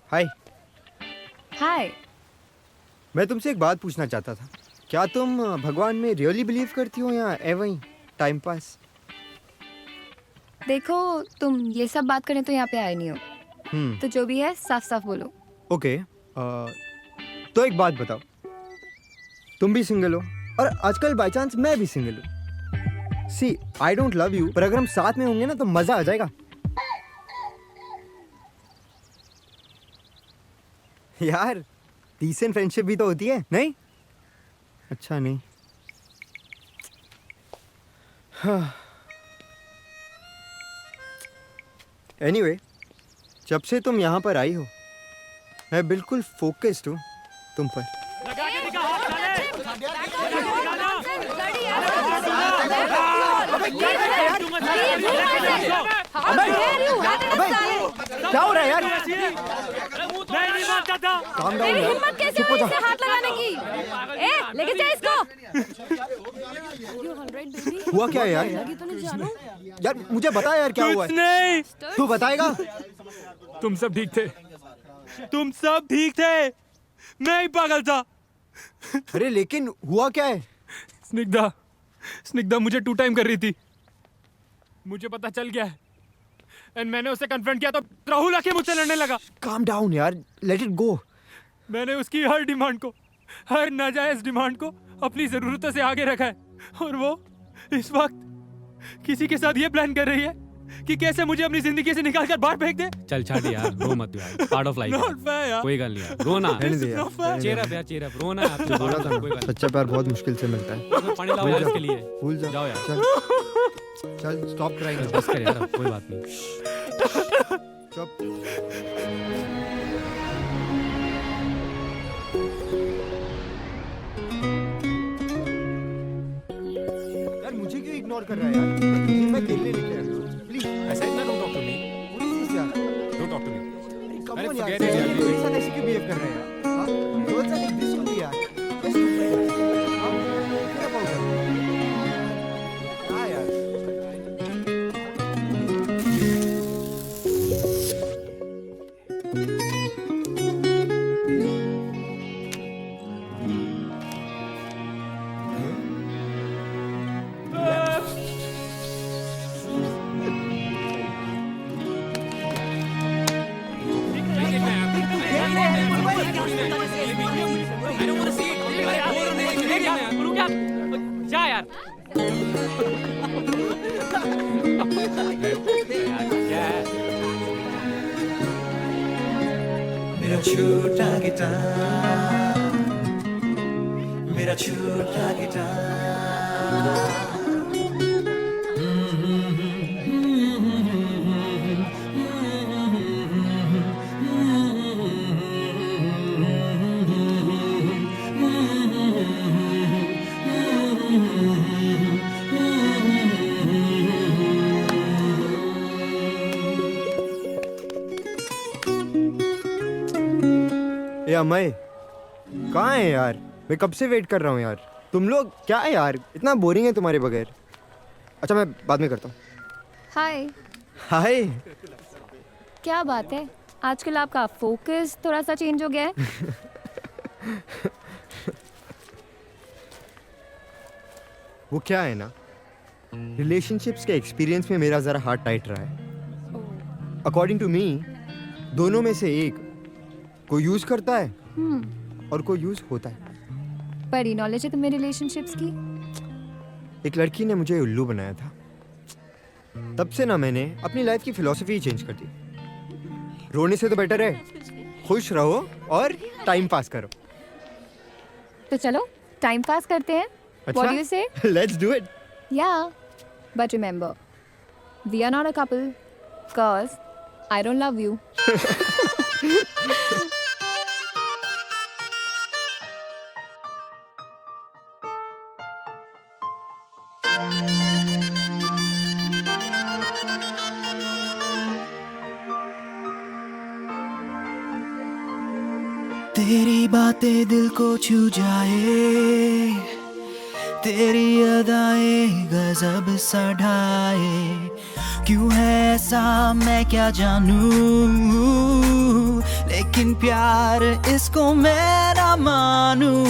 हाय। हाय। मैं तुमसे एक बात पूछना चाहता था। क्या तुम भगवान में रियली बिलीव करती हो या एवं ही टाइम पास? देखो, तुम ये सब बात करने तो यहाँ पे आए नहीं हो। तो जो भी है साफ साफ बोलो। ओके, तो एक बात बताओ, तुम भी सिंगल हो और आजकल बाय चांस मैं भी सिंगल हूँ। सी, आई डोंट लव यू, पर अगर हम साथ में होंगे ना तो मजा आ जाएगा। यार, डिसेंट फ्रेंडशिप भी तो होती है, नहीं? अच्छा नहीं। एनीवे, जब से तुम यहाँ पर आई हो, मैं बिल्कुल फोकस्ड हूँ तुम पर। क्या हो रहा है यार? मैं नहीं मानता था। तेरी हिम्मत कैसे हुई इसे हाथ लगाने की? लेके जा इसको। हुआ क्या है यार? यार मुझे बता यार क्या हुआ है? नहीं, तू बताएगा? तुम सब ठीक थे, तुम सब ठीक थे, मैं ही पागल था। अरे लेकिन हुआ क्या है? स्निग्धा मुझे 2 टाइम कर रही थी, मुझे पता चल गया है। एंड मैंने उसे कन्फ्रंट किया तो राहुल आके मुझसे लड़ने लगा। काम डाउन यार, लेट इट गो। मैंने उसकी हर डिमांड को, हर नाजायज डिमांड को अपनी जरूरतों से आगे रखा है, और वो इस वक्त किसी के साथ ये प्लान कर रही है कि कैसे मुझे अपनी जिंदगी से निकाल कर बाहर फेंक दे। चल छाड़ यार, रो मत यार, part of life. Not fair यार। कोई गल नहीं यार, रोना। चेयर अप यार, चेयर अप, रोना है आपसे। बोला था ना, सच्चा प्यार बहुत मुश्किल से मिलता है। पानी लाओ यार इसके लिए। भूल जाओ यार। चल स्टॉप क्राइंग। बस कर यार, कोई बात नहीं। चुप। यार मुझे क्यों इग्नोर कर रहा है यार? मैं खेलने लेके आया हूं। प्लीज ऐसा इतना don't talk to me. Please यार, don't talk to me. Come अरे ऑन यार, forget it यार। मेरे साथ ऐसे क्यों बिहेव कर रहे हैं यार? हां, रोज लाइक दिस ओनली यार। जस्ट हां, क्या बोल रहे हो? हां यार, जा यार। मेरा छोटा गिटार, मेरा छोटा गिटार। अमय कहाँ है यार? मैं कब से वेट कर रहा हूँ यार। तुम लोग क्या है यार, इतना बोरिंग है तुम्हारे बगैर। अच्छा मैं बाद में करता हूँ। हाय। हाय। क्या बात है, आजकल आपका फोकस थोड़ा सा चेंज हो गया है। वो क्या है ना, रिलेशनशिप्स के एक्सपीरियंस में मेरा ज़रा हार्ट टाइट रहा है। अकॉर्डिंग टू मी, दोनों में से एक कोई यूज करता है और कोई यूज होता है। बड़ी नॉलेज है तुम्हें रिलेशनशिप्स की। एक लड़की ने मुझे उल्लू बनाया था। तब से ना मैंने अपनी लाइफ की फिलॉसफी ही चेंज कर दी। रोने से तो बेटर है खुश रहो और टाइम पास करो। तो चलो टाइम पास करते हैं। अच्छा? What do you say? Let's do it. Yeah, but remember, we are not a couple, cause I don't love you. तेरी बातें दिल को छू जाए, तेरी अदाएं गजब सा ढाए। क्यों है ऐसा मैं क्या जानूं, लेकिन प्यार इसको मैं ना मानूं।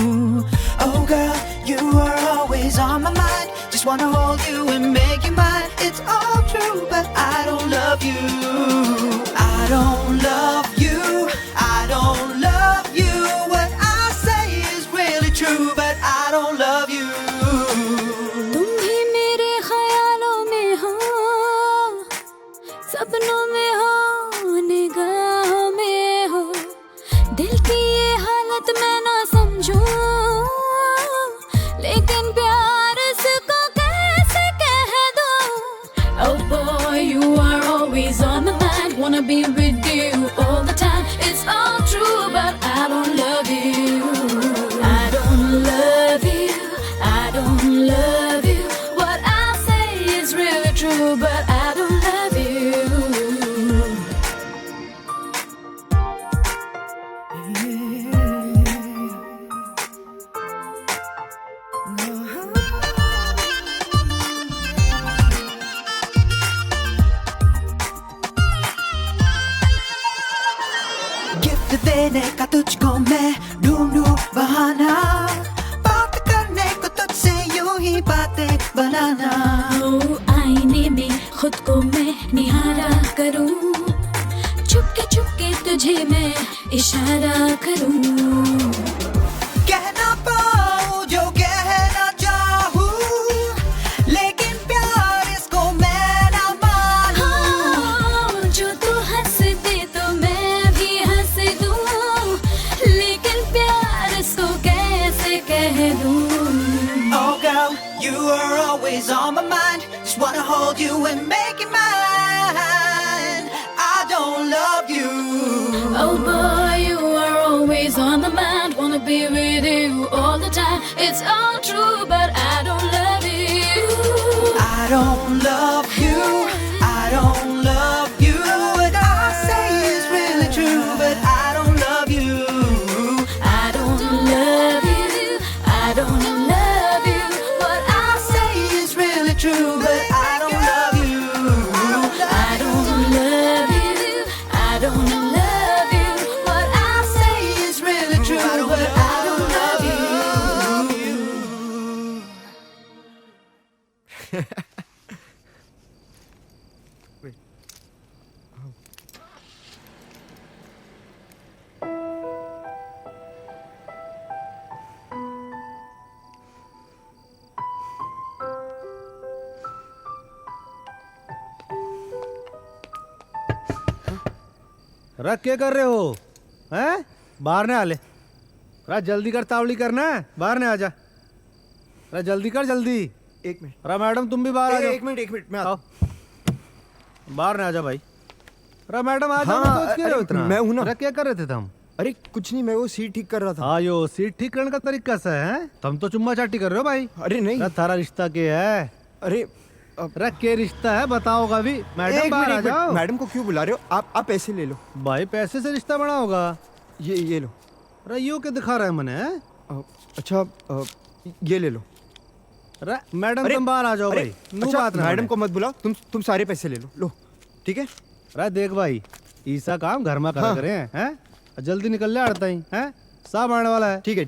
Oh girl, you are always on my mind. Just wanna hold you and make you mine. It's all true, but I don't love you. I don't love you. I don't love you. What I say is really true, but I don't love you. तुम भी मेरे ख्यालों में हो, सपनों में हो, निगाहों में हो। दिल की ये हालत मैं ना समझूं, लेकिन प्यार इसको कैसे कह दूं। Oh boy, you are always on my mind. Wanna be with you all the time. It's all true, but I don't love you. I don't love you. I don't love you. What I say is really true, but I don't love you. Gift देने का तुझको मैं ढूंढूं बहाना, बात करने को तुझसे यूं ही बातें बनाना। आईने में खुद को मैं निहारा करूं, चुपके तुझे मैं इशारा करूं। कह ना पाऊं जो कहना चाहूं, लेकिन प्यार इसको मैं ना मानूं। जो तू हंस दे तो मैं भी हंस दूं, लेकिन प्यार इसको कैसे कह दूं। Oh girl, you are always on my mind. Just wanna hold you and make you mine. I don't love you. Oh boy, you are always on the mind. Wanna be with you all the time. It's all true, but I don't love you. I don't love you. I don't love you. What I say is really true, but I don't love you. I don't love you. I don't love you. What I say is really true, but I don't love you. I don't love you. I don't love you. What I say is really true, but I don't love you. रख क्या कर रहे हो हैं? बाहर ने आले रा जल्दी कर, तावली करना है, बाहर ने आजा। रा जल्दी कर, जल्दी। एक मिनट। रा मैडम तुम भी बाहर आ जाओ। एक मिनट मैं आओ, बाहर ने आजा भाई। रा मैडम आ जाओ। हाँ, सोच के रहे हो इतना? मैं हूं ना। रा क्या कर रहे थे तुम? अरे कुछ नहीं, मैं वो सीट ठीक कर रहा था। हाँ यो सीट ठीक करने का तरीका सा है, तुम तो चुम्मा चाटी कर रहे हो भाई। अरे नहीं। रा थारा रिश्ता क्या है? अरे रख के रिश्ता है बताओगा भी। मैडम बाहर आ जाओ। मैडम को क्यों बुला रहे हो? आप पैसे ले लो। भाई पैसे से रिश्ता बना होगा। ये लो। रईयो के दिखा रहा है मने। अच्छा ये ले लो। मैडम तुम बाहर आ जाओ भाई। अच्छा मैडम को मत बुलाओ, तुम सारे पैसे ले लो। ठीक है? रा देख भाई, ईसा काम घर में करा करे हैं? जल्दी निकल ले अड़ता ही हैं? साहब आने वाला है। ठीक है।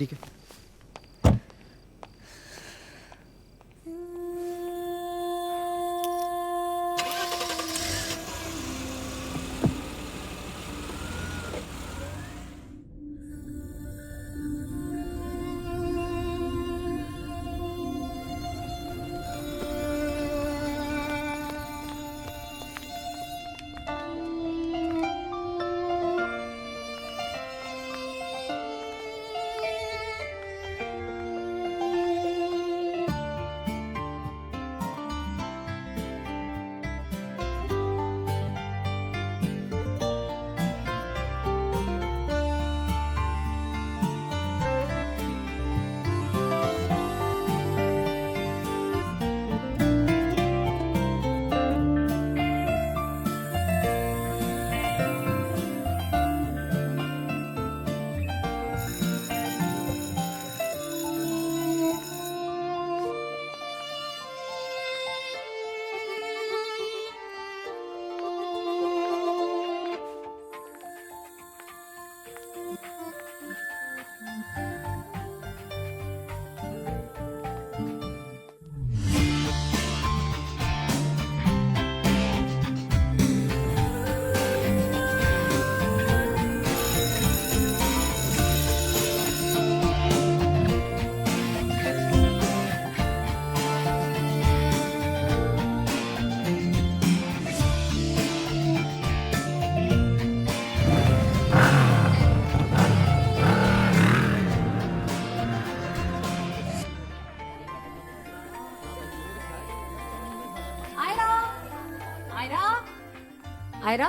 आयरा,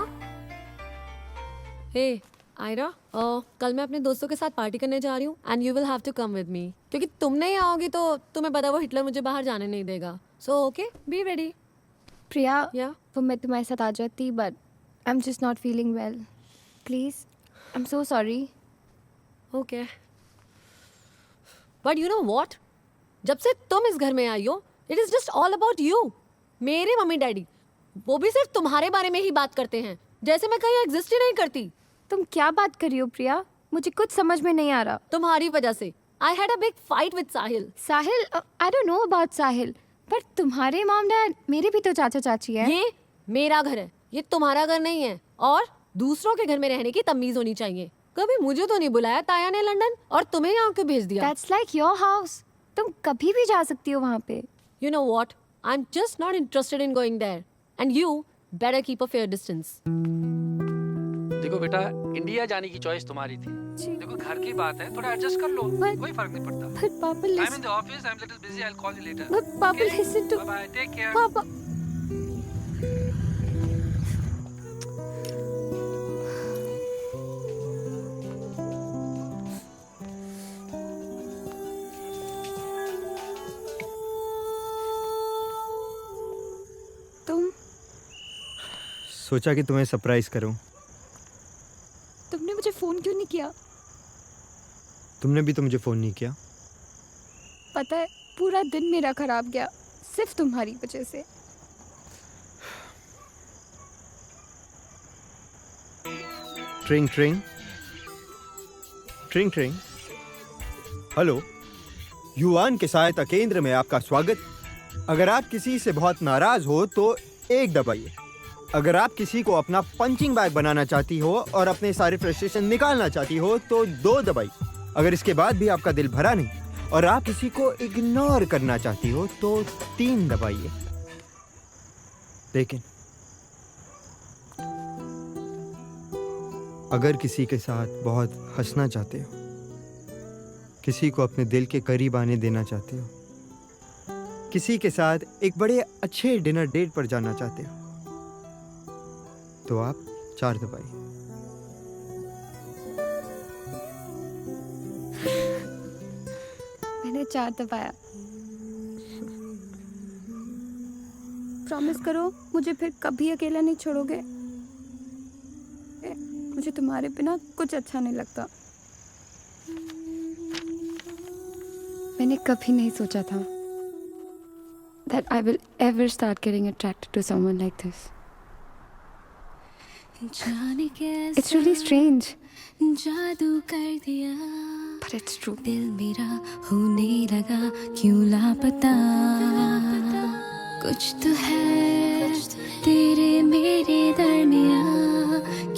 हे आयरा, कल मैं अपने दोस्तों के साथ पार्टी करने जा रही हूँ and you will have to come with me, क्योंकि तुम नहीं आओगी तो तुम्हें पता वो हिटलर मुझे बाहर जाने नहीं देगा. So okay, be ready. Priya, Yeah? वो मैं तुम्हारे साथ आ जाती, but I am just not feeling well. Please, I am so sorry. Okay. But you know what, जब से तुम इस घर में आई हो, it is just all about you. मेरे मम्मी डैडी वो भी सिर्फ तुम्हारे बारे में ही बात करते हैं, जैसे मैं कहीं एग्जिस्ट ही नहीं करती. तुम क्या बात कर रही हो प्रिया? मुझे कुछ समझ में नहीं आ रहा. तुम्हारी वजह से I had a big fight with Sahil. Sahil? I don't know about Sahil, but तुम्हारे मॉम डैड, मेरे भी तो चाचा चाची है. ये मेरा घर है, ये तुम्हारा घर नहीं है. और दूसरों के घर में रहने की तमीज होनी चाहिए. कभी मुझे तो नहीं बुलाया ताया ने लंदन, और तुम्हें यहाँ क्यों भेज दिया? That's like your house. तुम कभी भी जा सकती हो वहाँ पे. You know what? I'm just not interested in going there. And you better keep a fair distance. देखो बेटा, इंडिया जाने की चॉइस तुम्हारी थी. देखो घर की बात है, थोड़ा एडजस्ट कर लो, कोई फर्क नहीं पड़ता. But Papa, I'm in the office. I'm little busy. I'll call you later. But Papa, Okay? listen to. Bye bye. Take care. Papa. तुम? सोचा कि तुम्हें सरप्राइज करूं. तुमने मुझे फोन क्यों नहीं किया? तुमने भी तो मुझे फोन नहीं किया. पता है, पूरा दिन मेरा खराब गया सिर्फ तुम्हारी वजह से. ट्रिंग ट्रिंग ट्रिंग ट्रिंग. हेलो, युवान के सहायता केंद्र में आपका स्वागत. अगर आप किसी से बहुत नाराज हो तो 1 दबाइए. अगर आप किसी को अपना पंचिंग बैग बनाना चाहती हो और अपने सारे फ्रस्ट्रेशन निकालना चाहती हो तो 2 दबाइए. अगर इसके बाद भी आपका दिल भरा नहीं और आप किसी को इग्नोर करना चाहती हो तो 3 दबाइए. लेकिन अगर किसी के साथ बहुत हंसना चाहते हो, किसी को अपने दिल के करीब आने देना चाहते हो, किसी के साथ एक बड़े अच्छे डिनर डेट पर जाना चाहते हो, तो आप 4 दबाइए. मैंने 4 दबाया. प्रॉमिस करो मुझे फिर कभी अकेला नहीं छोड़ोगे. मुझे तुम्हारे बिना कुछ अच्छा नहीं लगता. मैंने कभी नहीं सोचा था that I will ever start getting attracted to someone like this. It's really strange. जादू कर दिया, but it's true. दिल मेरा होने लगा क्यों लापता. कुछ तो है तेरे मेरे दरमिया,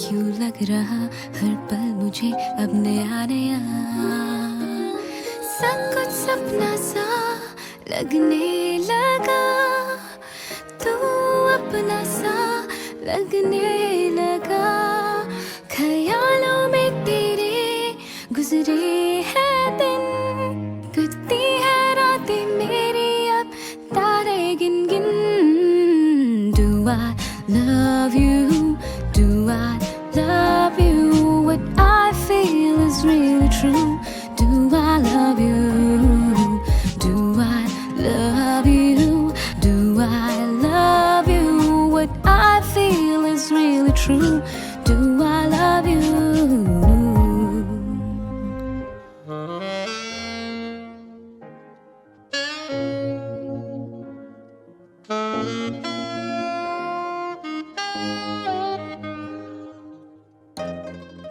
क्यों लग रहा हर पल मुझे अब नया नया. सब कुछ सपना सा लगने लगा, तू अपना सा लगने लगा. ख्यालों में तेरे गुजरे हैं दिन, गुजरती है रातें मेरी अब तारे गिन गिन. Do I love you? Do I love you? What I feel is really true. Do I love you? Do I love you? Do I love you? What I feel is really true. Do I love you?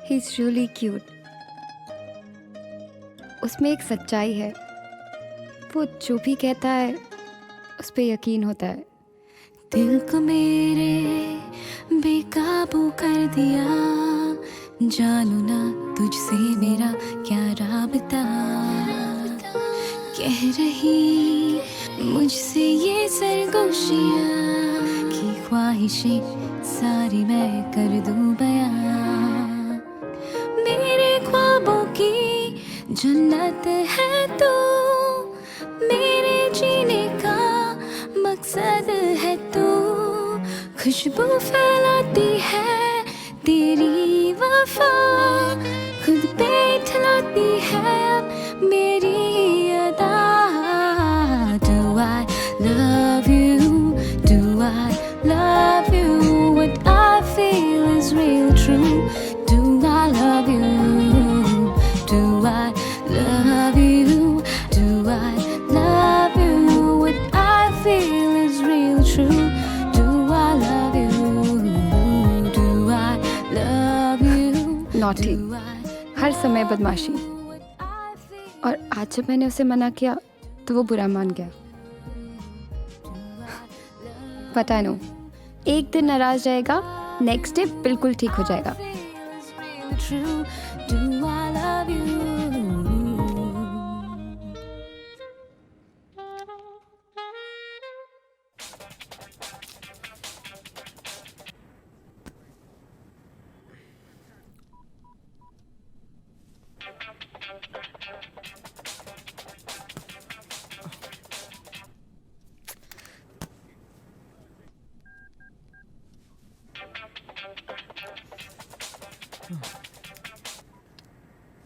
He's really cute. उसमें एक सच्चाई है. वो जो भी कहता है उस पे यकीन होता है. दिल को मेरे बेकाबू कर दिया, जानू ना तुझसे मेरा क्या राबता. कह रही मुझसे ये सरगोशियाँ की ख्वाहिशें सारी मैं कर दूं बयां. मेरे ख्वाबों की जन्नत है तू, मेरे जीने का मकसद है तू. खुशबू फैलाती है तेरी वफा, खुद पे ठहराती है अब मेरी अदा। Do I love you? Do I love you? What I feel is real true. Do I love you? Do I love you? Do I love you? What I feel is real true. Do I love you? Do I love you? Naughty, हर समय बदमाशी। और आज जब मैंने उसे मना किया तो वो बुरा मान गया। पता है नो, एक दिन नाराज रहेगा, नेक्स्ट डे बिल्कुल ठीक हो जाएगा। True. Do I love you?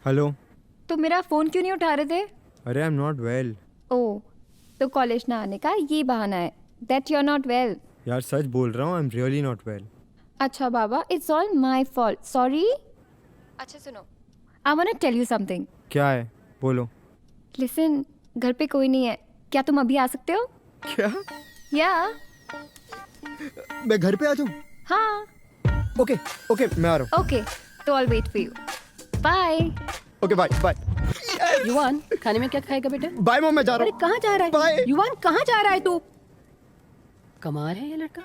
Hello. तो मेरा फोन क्यों नहीं उठा रहे थे? अरे I am not well. Oh, तो कॉलेज ना आने का ये बहाना है that you are not well. यार सच बोल रहा हूँ, I am really not well. अच्छा बाबा, it's all my fault, sorry. अच्छा सुनो, I want to tell you something. क्या है? बोलो। लिसन, घर पे कोई नहीं है, क्या तुम अभी आ सकते हो? क्या? या मैं घर पे आ जाऊँ? हाँ। ओके ओके, मैं आ रहा हूँ। ओके, तो I will wait for you. Bye. Okay bye bye. Yuvan, खाने में क्या खाएगा बेटा? बाय मॉम, मैं जा रहा हूँ। अरे कहाँ जा रहा है? बाय। युवान, कहाँ जा रहा है तू? कमाल है ये लड़का।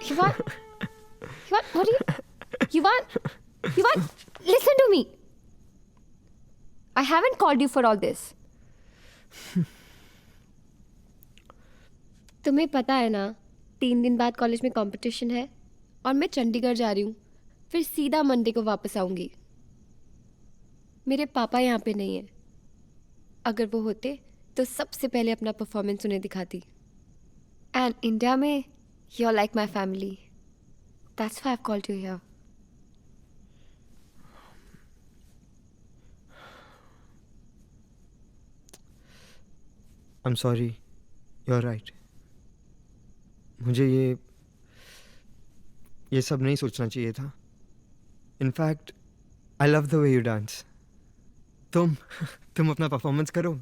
Yuvan, what are you? Yuvan, listen to me. I haven't called you for all this. तुम्हें पता है ना, 3 दिन बाद कॉलेज में कंपटीशन है और मैं चंडीगढ़ जा रही हूँ, फिर सीधा मंडे को वापस आऊँगी। मेरे पापा यहाँ पे नहीं है, अगर वो होते तो सबसे पहले अपना परफॉर्मेंस उन्हें दिखाती। एंड इंडिया में you're like my family. That's why I've called you here. I'm sorry. You're right. मुझे ये सब नहीं सोचना चाहिए था। In fact I love the way you dance. तुम अपना परफॉर्मेंस करो,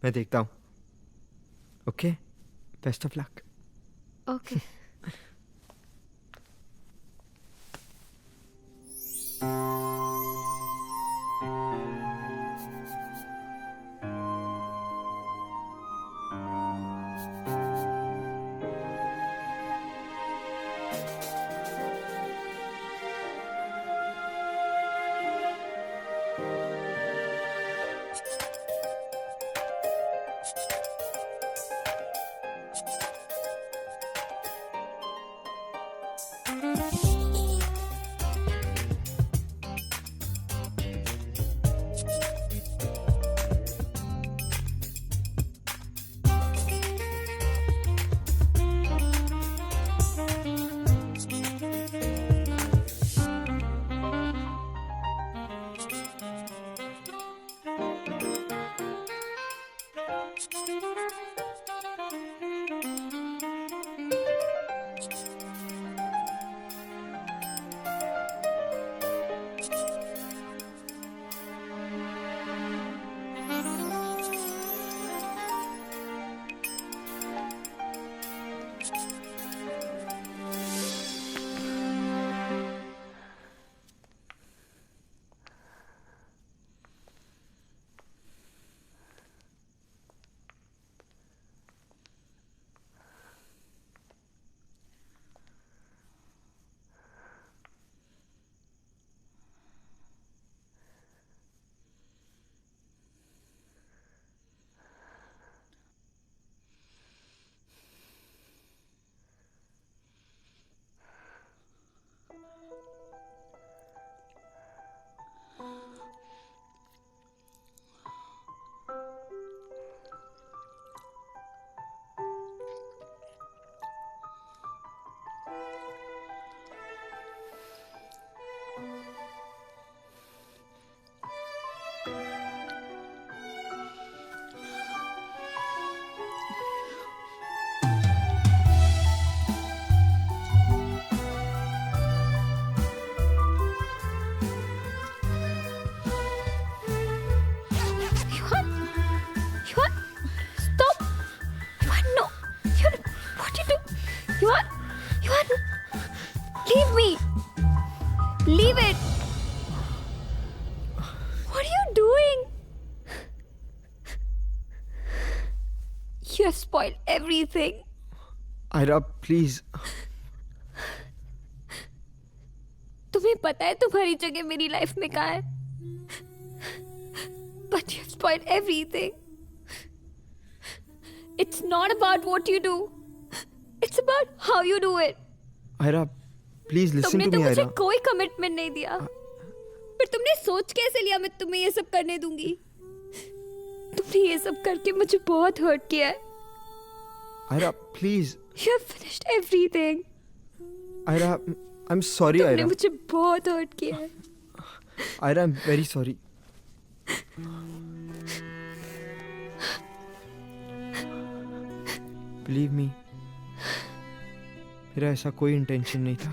मैं देखता हूँ। Okay, best of luck. Okay. Stop! No! What you do? Leave me! Leave it! What are you doing? You have spoiled everything. Aira please. तुम्हें पता है तुम्हारी जगह मेरी लाइफ में कहाँ है? But you have spoiled everything. It's not about what you do. It's about how you do it. Aira please listen तुमने टू तो मी. मुझे आयरा कोई कमिटमेंट नहीं दिया. पर तुमने सोच कैसे लिया मैं तुम्हें ये सब करने दूंगी? तुमने ये सब करके मुझे बहुत हर्ट किया है. Aira please. You have finished everything. Aira I am sorry. तुमने आयरा मुझे बहुत हर्ट किया है. Aira I am very sorry. Believe me, मेरा ऐसा कोई इंटेंशन नहीं था.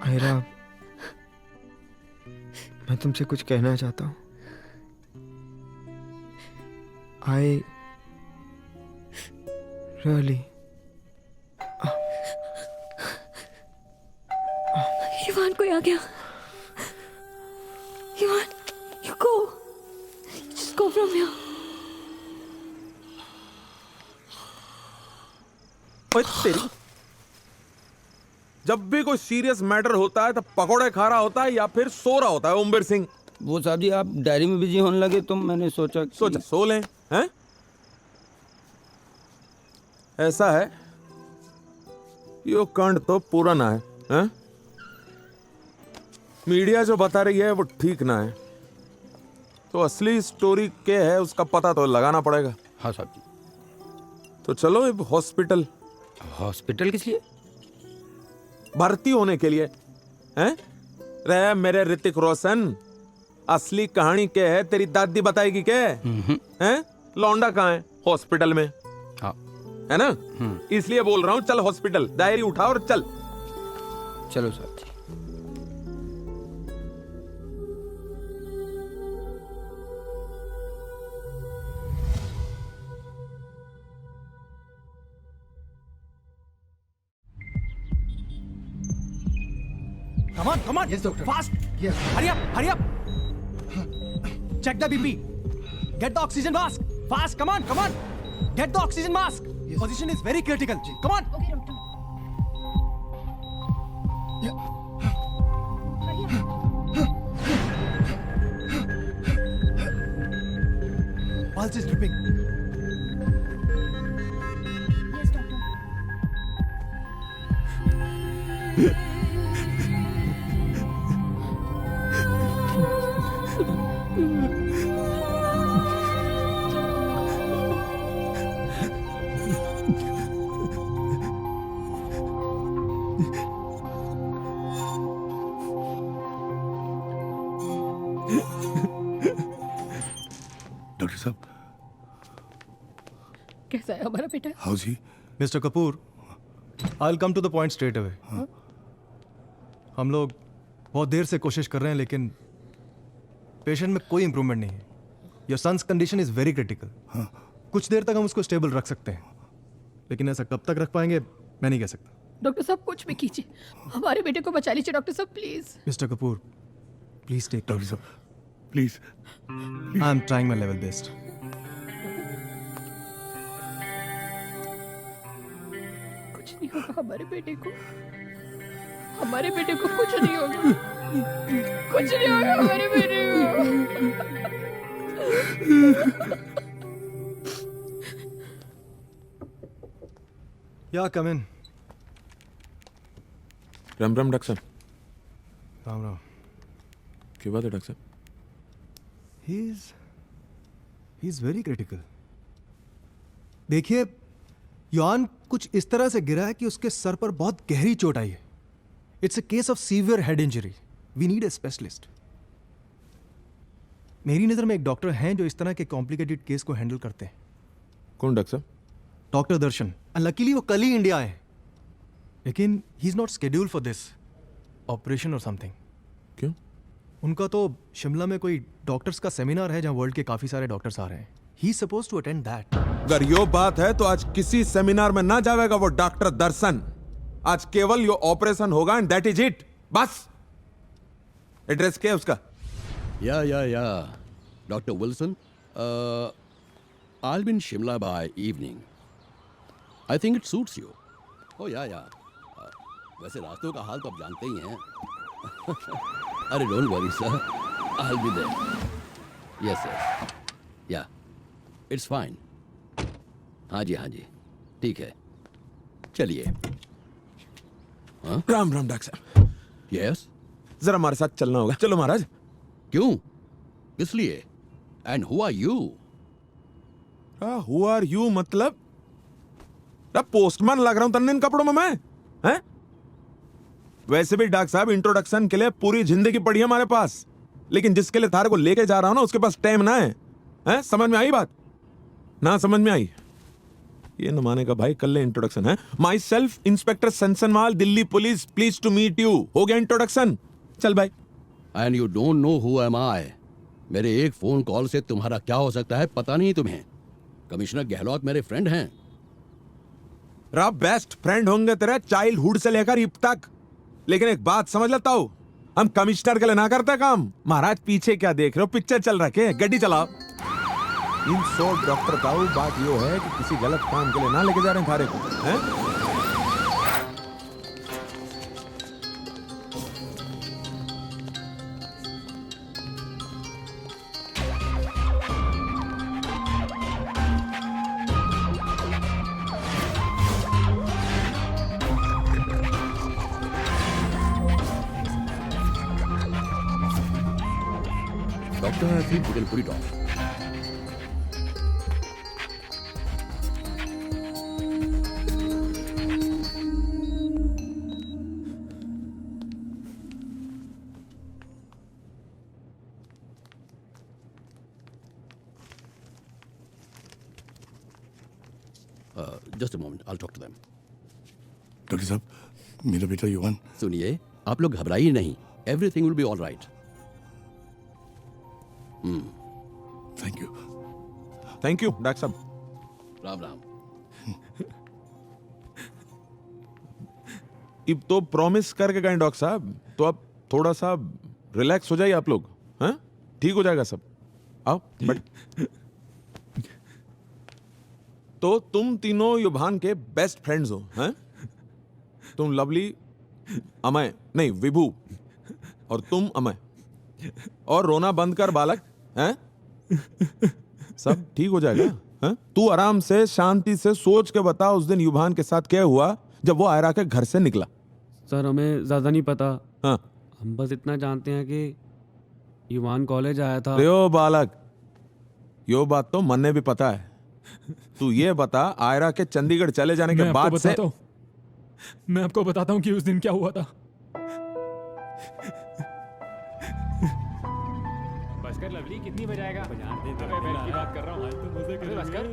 आयरा, मैं तुमसे कुछ कहना चाहता हूँ. I really. युवान कोई आ गया. युवान, you go. Just go from here. ओए तेरी, जब भी कोई सीरियस मैटर होता है तो पकोड़े खा रहा होता है या फिर सो रहा होता है ओमवीर सिंह. वो साहब जी आप डायरी में बिजी होने लगे तो मैंने सोचा सो लें. हैं? ऐसा है, यो कांड तो पूरा ना है. हैं? मीडिया जो बता रही है वो ठीक ना है, तो असली स्टोरी क्या है उसका पता तो लगाना पड़ेगा. हाँ साहब जी. तो चलो अब हॉस्पिटल. हॉस्पिटल किस लिए? भर्ती होने के लिए. हैं? रे मेरे ऋतिक रोशन, असली कहानी क्या है तेरी दादी बताएगी क्या? हैं? लौंडा कहाँ है? हॉस्पिटल में. हाँ. है ना? इसलिए बोल रहा हूँ चल हॉस्पिटल. डायरी उठा और चल. चलो साहब जी. Come on. Yes, doctor. Fast. Yes. Hurry up. Check the BP. Get the oxygen mask. Fast. Come on. Get the oxygen mask. Yes. Position is very critical. Come on. Okay, doctor. Pulse is dripping. Yes, doctor. Doctor साहब, कैसा है हमारा बेटा? How जी? Mr. Kapoor, I'll come to the point straight away. हम लोग बहुत देर से कोशिश कर रहे हैं लेकिन पेशेंट में कोई इंप्रूवमेंट नहीं है. Your son's condition is very critical. कुछ देर तक हम उसको स्टेबल रख सकते हैं, लेकिन ऐसा कब तक रख पाएंगे मैं नहीं कह सकता. डॉक्टर साहब कुछ भी कीजिए, हमारे बेटे को बचा लीजिए डॉक्टर साहब please. Mister Kapoor, please take. Doctor साहब please. I am trying my level best. कुछ नहीं होगा हमारे बेटे को. हमारे बेटे को कुछ नहीं होगा. कुछ नहीं होगा हमारे बेटे को. या कम इन. राम राम डॉक्टर साहब. राम राम. क्या बात है डॉक्टर साहब? He's he is very critical. देखिए, युआन कुछ इस तरह से गिरा है कि उसके सर पर बहुत गहरी चोट आई है। It's a case of severe head injury. We need a specialist. मेरी नज़र में एक डॉक्टर हैं जो इस तरह के कॉम्प्लिकेटेड केस को हैंडल करते हैं। कौन डॉक्टर? डॉक्टर दर्शन। लकीली वो कल ही इंडिया आए, लेकिन he is not scheduled for this operation और समथिंग। क्यों? उनका तो शिमला में कोई डॉक्टर्स का सेमिनार है जहां वर्ल्ड के काफी सारे डॉक्टर्स आ रहे हैं। He is supposed to attend that. अगर यो बात है तो आज किसी सेमिनार में ना जाएगा वो डॉक्टर दर्शन। आज केवल यो ऑपरेशन होगा एंड दैट इज इट। बस। एड्रेस क्या है उसका? Yeah. Dr. Wilson, I'll be in Shimla by evening. I think it suits you. Oh, yeah. वैसे रास्तों का हाल तो आप जानते ही हैं। अरे don't worry, sir. I'll be there. Yes. Yeah. It's fine. हाँ जी। ठीक है। चलिए। राम डॉक्टर साहब। Yes. जरा हमारे साथ चलना होगा। चलो महाराज। क्यों? किस लिए? And who are you? Who are you मतलब? पोस्टमैन लग रहा हूं तन्ने इन कपड़ों में मैं? हैं? वैसे भी डॉक्टर साहब इंट्रोडक्शन के लिए पूरी जिंदगी पड़ी है हमारे पास, लेकिन जिसके लिए थारे को लेके जा रहा हूं ना उसके पास टाइम ना है। हैं? समझ में आई बात? ना समझ में आई? ये न माने का भाई, कल ले इंट्रोडक्शन है। Myself inspector Sansanwal, Delhi police, please to meet you. हो गया इंट्रोडक्शन। चल भाई। And you don't know who am I. मेरे एक फोन कॉल से तुम्हारा क्या हो सकता है पता नहीं तुम्हें। कमिश्नर गहलोत मेरे फ्रेंड हैं। बेस्ट फ्रेंड होंगे तेरे चाइल्डहुड से लेकर अब तक, लेकिन एक बात समझ लेता हूं, हम कमिश्नर के लिए ना करते काम। महाराज पीछे क्या देख रहे हो? पिक्चर चल रखे, गड्डी चलाओ। इन शॉर्ट डॉक्टर ताऊ, बात यो है कि किसी गलत काम के लिए ना लेके जा रहे हैं थारे को, हैं? Doctor, I think we can put it off. Just a moment, I'll talk to them. Doctor साहब, मेरा बेटा युवान। सुनिए, आप लोग घबराइए नहीं। Everything will be all right. Thank you doctor साहब। राम। अब तो प्रॉमिस करके गए डॉक्टर साहब, तो अब थोड़ा सा रिलैक्स हो जाइए आप लोग। हैं? ठीक हो जाएगा सब। आओ बट तो तुम तीनों युभान के बेस्ट फ्रेंड्स हो, हैं? तुम लवली, अमय नहीं विभू, और तुम अमय, और रोना बंद कर बालक, हैं? सब ठीक हो जाएगा। हैं? तू आराम से शांति से सोच के बता उस दिन युभान के साथ क्या हुआ जब वो आयरा के घर से निकला। सर हमें ज्यादा नहीं पता। हाँ, हम बस इतना जानते हैं कि युवान कॉलेज आया था। यो बालक, यो बात तो मन ने भी पता है। तू ये बता, आयरा के चंडीगढ़ चले जाने के बाद से मैं आपको बताता हूँ कि उस दिन क्या हुआ था। बस कर लवली, कितनी बजाएगा? की बात कर रहा हूँ। बस कर।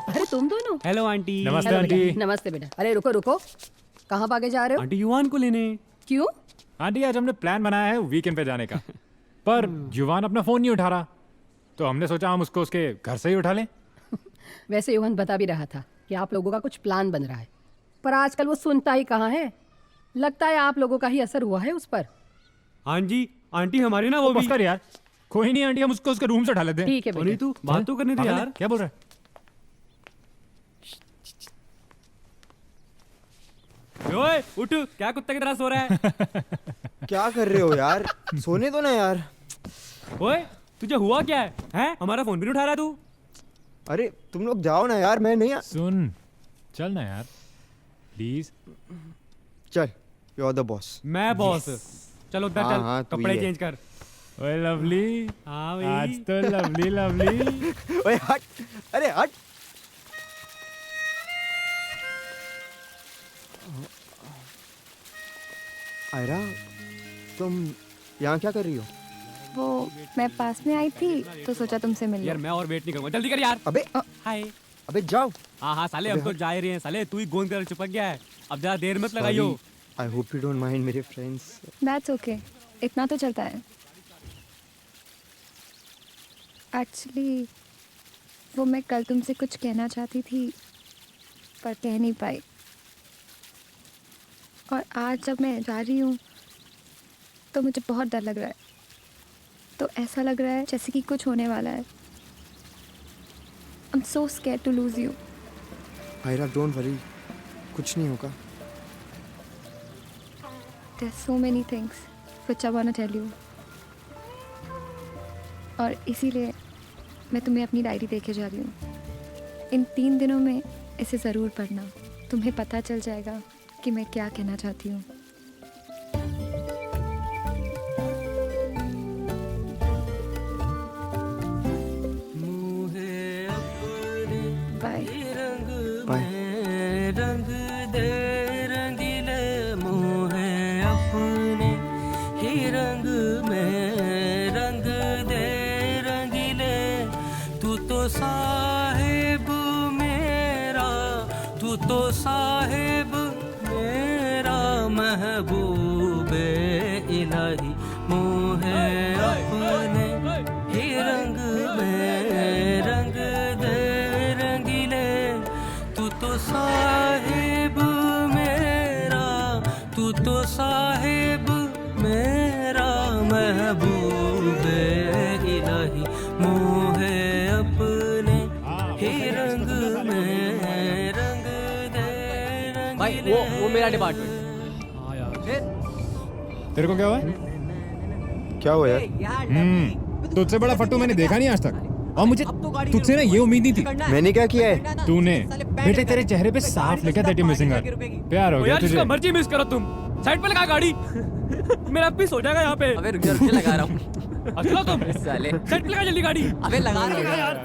अरे तुम दोनों। Hello aunty. नमस्ते आंटी। नमस्ते बेटा। अरे रुको, कहाँ भागे जा रहे हो? आंटी युवान को लेने। क्यों? आंटी आज हमने प्लान बनाया है वीकेंड पे जाने का, पर युवान अपना फोन नहीं उठा रहा, तो हमने सोचा हम उसको उसके घर से ही उठा लें। वैसे युवान बता भी रहा था कि आप लोगों का कुछ प्लान बन रहा है, पर आजकल वो सुनता ही कहाँ है। लगता है आप लोगों का ही असर हुआ है उस पर। हाँ जी, आंटी हमारी ना वो भी। कर यार, कोई नहीं आंटी, हम उसको उसके रूम से उठा लेते हैं। ठीक है बेटा। तू बात तो करने दे यार। क्या बोल रहा है? ओए उठ, क्या कुत्ते की तरह सो रहा है? क्या कर रहे हो यार? सोने दो ना यार। ओए तुझे हुआ क्या है? हैं? हमारा फोन भी नहीं उठा रहा तू। अरे तुम लोग जाओ ना यार, मैं नहीं। सुन, चल ना यार प्लीज। चल, यू आर द बॉस। मैं बॉस? चलो उधर चल, हाँ, कपड़े चेंज कर। ओए लवली, हाँ भाई। आज तो लवली लवली। ओए हट, अरे हट। आयरा, तुम यहाँ क्या कर रही हो? वो मैं पास में आई थी तो सोचा तुमसे मिल यार मैं और वेट नहीं करूंगा, जल्दी कर यार। अबे हाय। अबे जाओ। हाँ साले हम तो जा ही रहे हैं साले, तू ही गोंद कर चिपक गया है, अब ज्यादा देर मत लगाइयो। I hope you don't mind मेरे फ्रेंड्स। दैट्स ओके, इतना तो चलता है। एक्चुअली वो मैं कल तुमसे कुछ कहना चाहती थी पर कह नहीं पाई, और आज जब मैं जा रही हूँ तो मुझे बहुत डर लग रहा है। तो ऐसा लग रहा है जैसे कि कुछ होने वाला है। I'm so scared to lose you. Aira don't worry, कुछ नहीं होगा। There's so many things which I want to tell you. और इसीलिए मैं तुम्हें अपनी डायरी देके जा रही हूँ। इन 3 दिनों में इसे ज़रूर पढ़ना, तुम्हें पता चल जाएगा कि मैं क्या कहना चाहती हूँ। Bye bye. रंग दे रंगीले मुँह अपने ही रंग में रंग दे रंगीले, तू तो साहिब मेरा, तू तो साहिब मेरा, महबूबे इलाही मुँह अपने ही रंग में रंग दे रंगीले, तू तो साहिब मेरा, तू तो साहिब मेरा, महबूबे इलाही मुँह अपने ही रंग में रंग दे भाई वो मेरा डिपार्टमेंट। तेरे को क्या हुआ? क्या हुआ यार? तुझसे बड़ा फट्टू मैंने देखा नहीं आज तक, और मुझे तुझसे ना ये उम्मीद नहीं थी। मैंने क्या किया है? तूने बेटे, तेरे चेहरे पे साफ लिखा दैट यू मिसिंग हर। प्यार हो गया यार तुझे। जिसका मर्जी मिस करो तुम, साइड पे लगा गाड़ी। मेरा पीस हो जाएगा यहाँ पे। अबे रुक जा लगा रहा हूँ। अच्छा तुम साले साइड पे लगा जल्दी गाड़ी। अबे लगा रहा हूँ यार।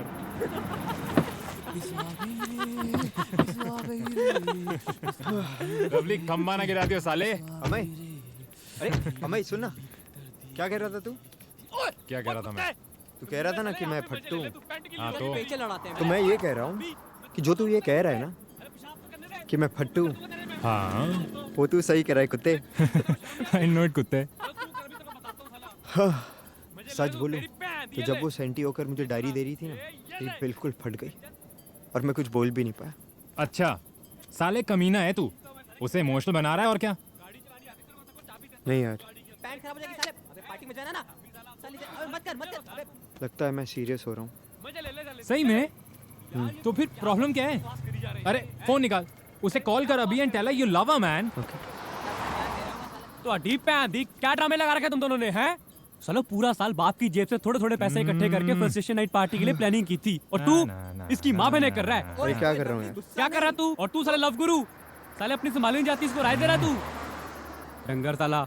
लवली खम्बा ना गिरा दियो साले। अमय, अरे अमय सुन ना, क्या कह रहा था तू? क्या कह रहा था मैं? तू कह रहा था ना कि मैं फट्टू हूँ। हाँ तो मैं ये कह रहा हूँ कि जो तू ये कह रहा है ना कि मैं फट्टू हूँ, हाँ वो तू सही कह रहा है कुत्ते। आई नो इट कुत्ते। हाँ, सच बोलूं तो जब वो सेंटी होकर मुझे डायरी दे रही थी ना, ये बिल्कुल फट गई और मैं कुछ बोल भी नहीं पाया। अच्छा साले कमीना है तू, उसे इमोशनल बना रहा है और क्या? नहीं यार, पैंट खराब हो जाएगी साले, अबे पार्टी में जाना ना साले, अबे मत कर अबे। लगता है मैं सीरियस हो रहा हूँ। सही में? तो फिर प्रॉब्लम क्या है? अरे फोन निकाल, उसे कॉल कर अभी and tell her you love her man. तो अडीप पे आंधी क्या ड्रामे लगा रखे तुम दोनों ने हैं? चलो पूरा साल बाप की जेब से थोड़े थोड़े पैसे इकट्ठे करके फ्रस्ट्रेशन नाइट पार्टी के लिए प्लानिंग की थी, और तू इसकी माँ बहने कर रहा है। अरे क्या कर रहा हूँ यार? क्या कर रहा तू? और तू साले लव गुरु, साले अपनी संभाली नहीं जाती, इसको राय दे रहा तू डंगर साला।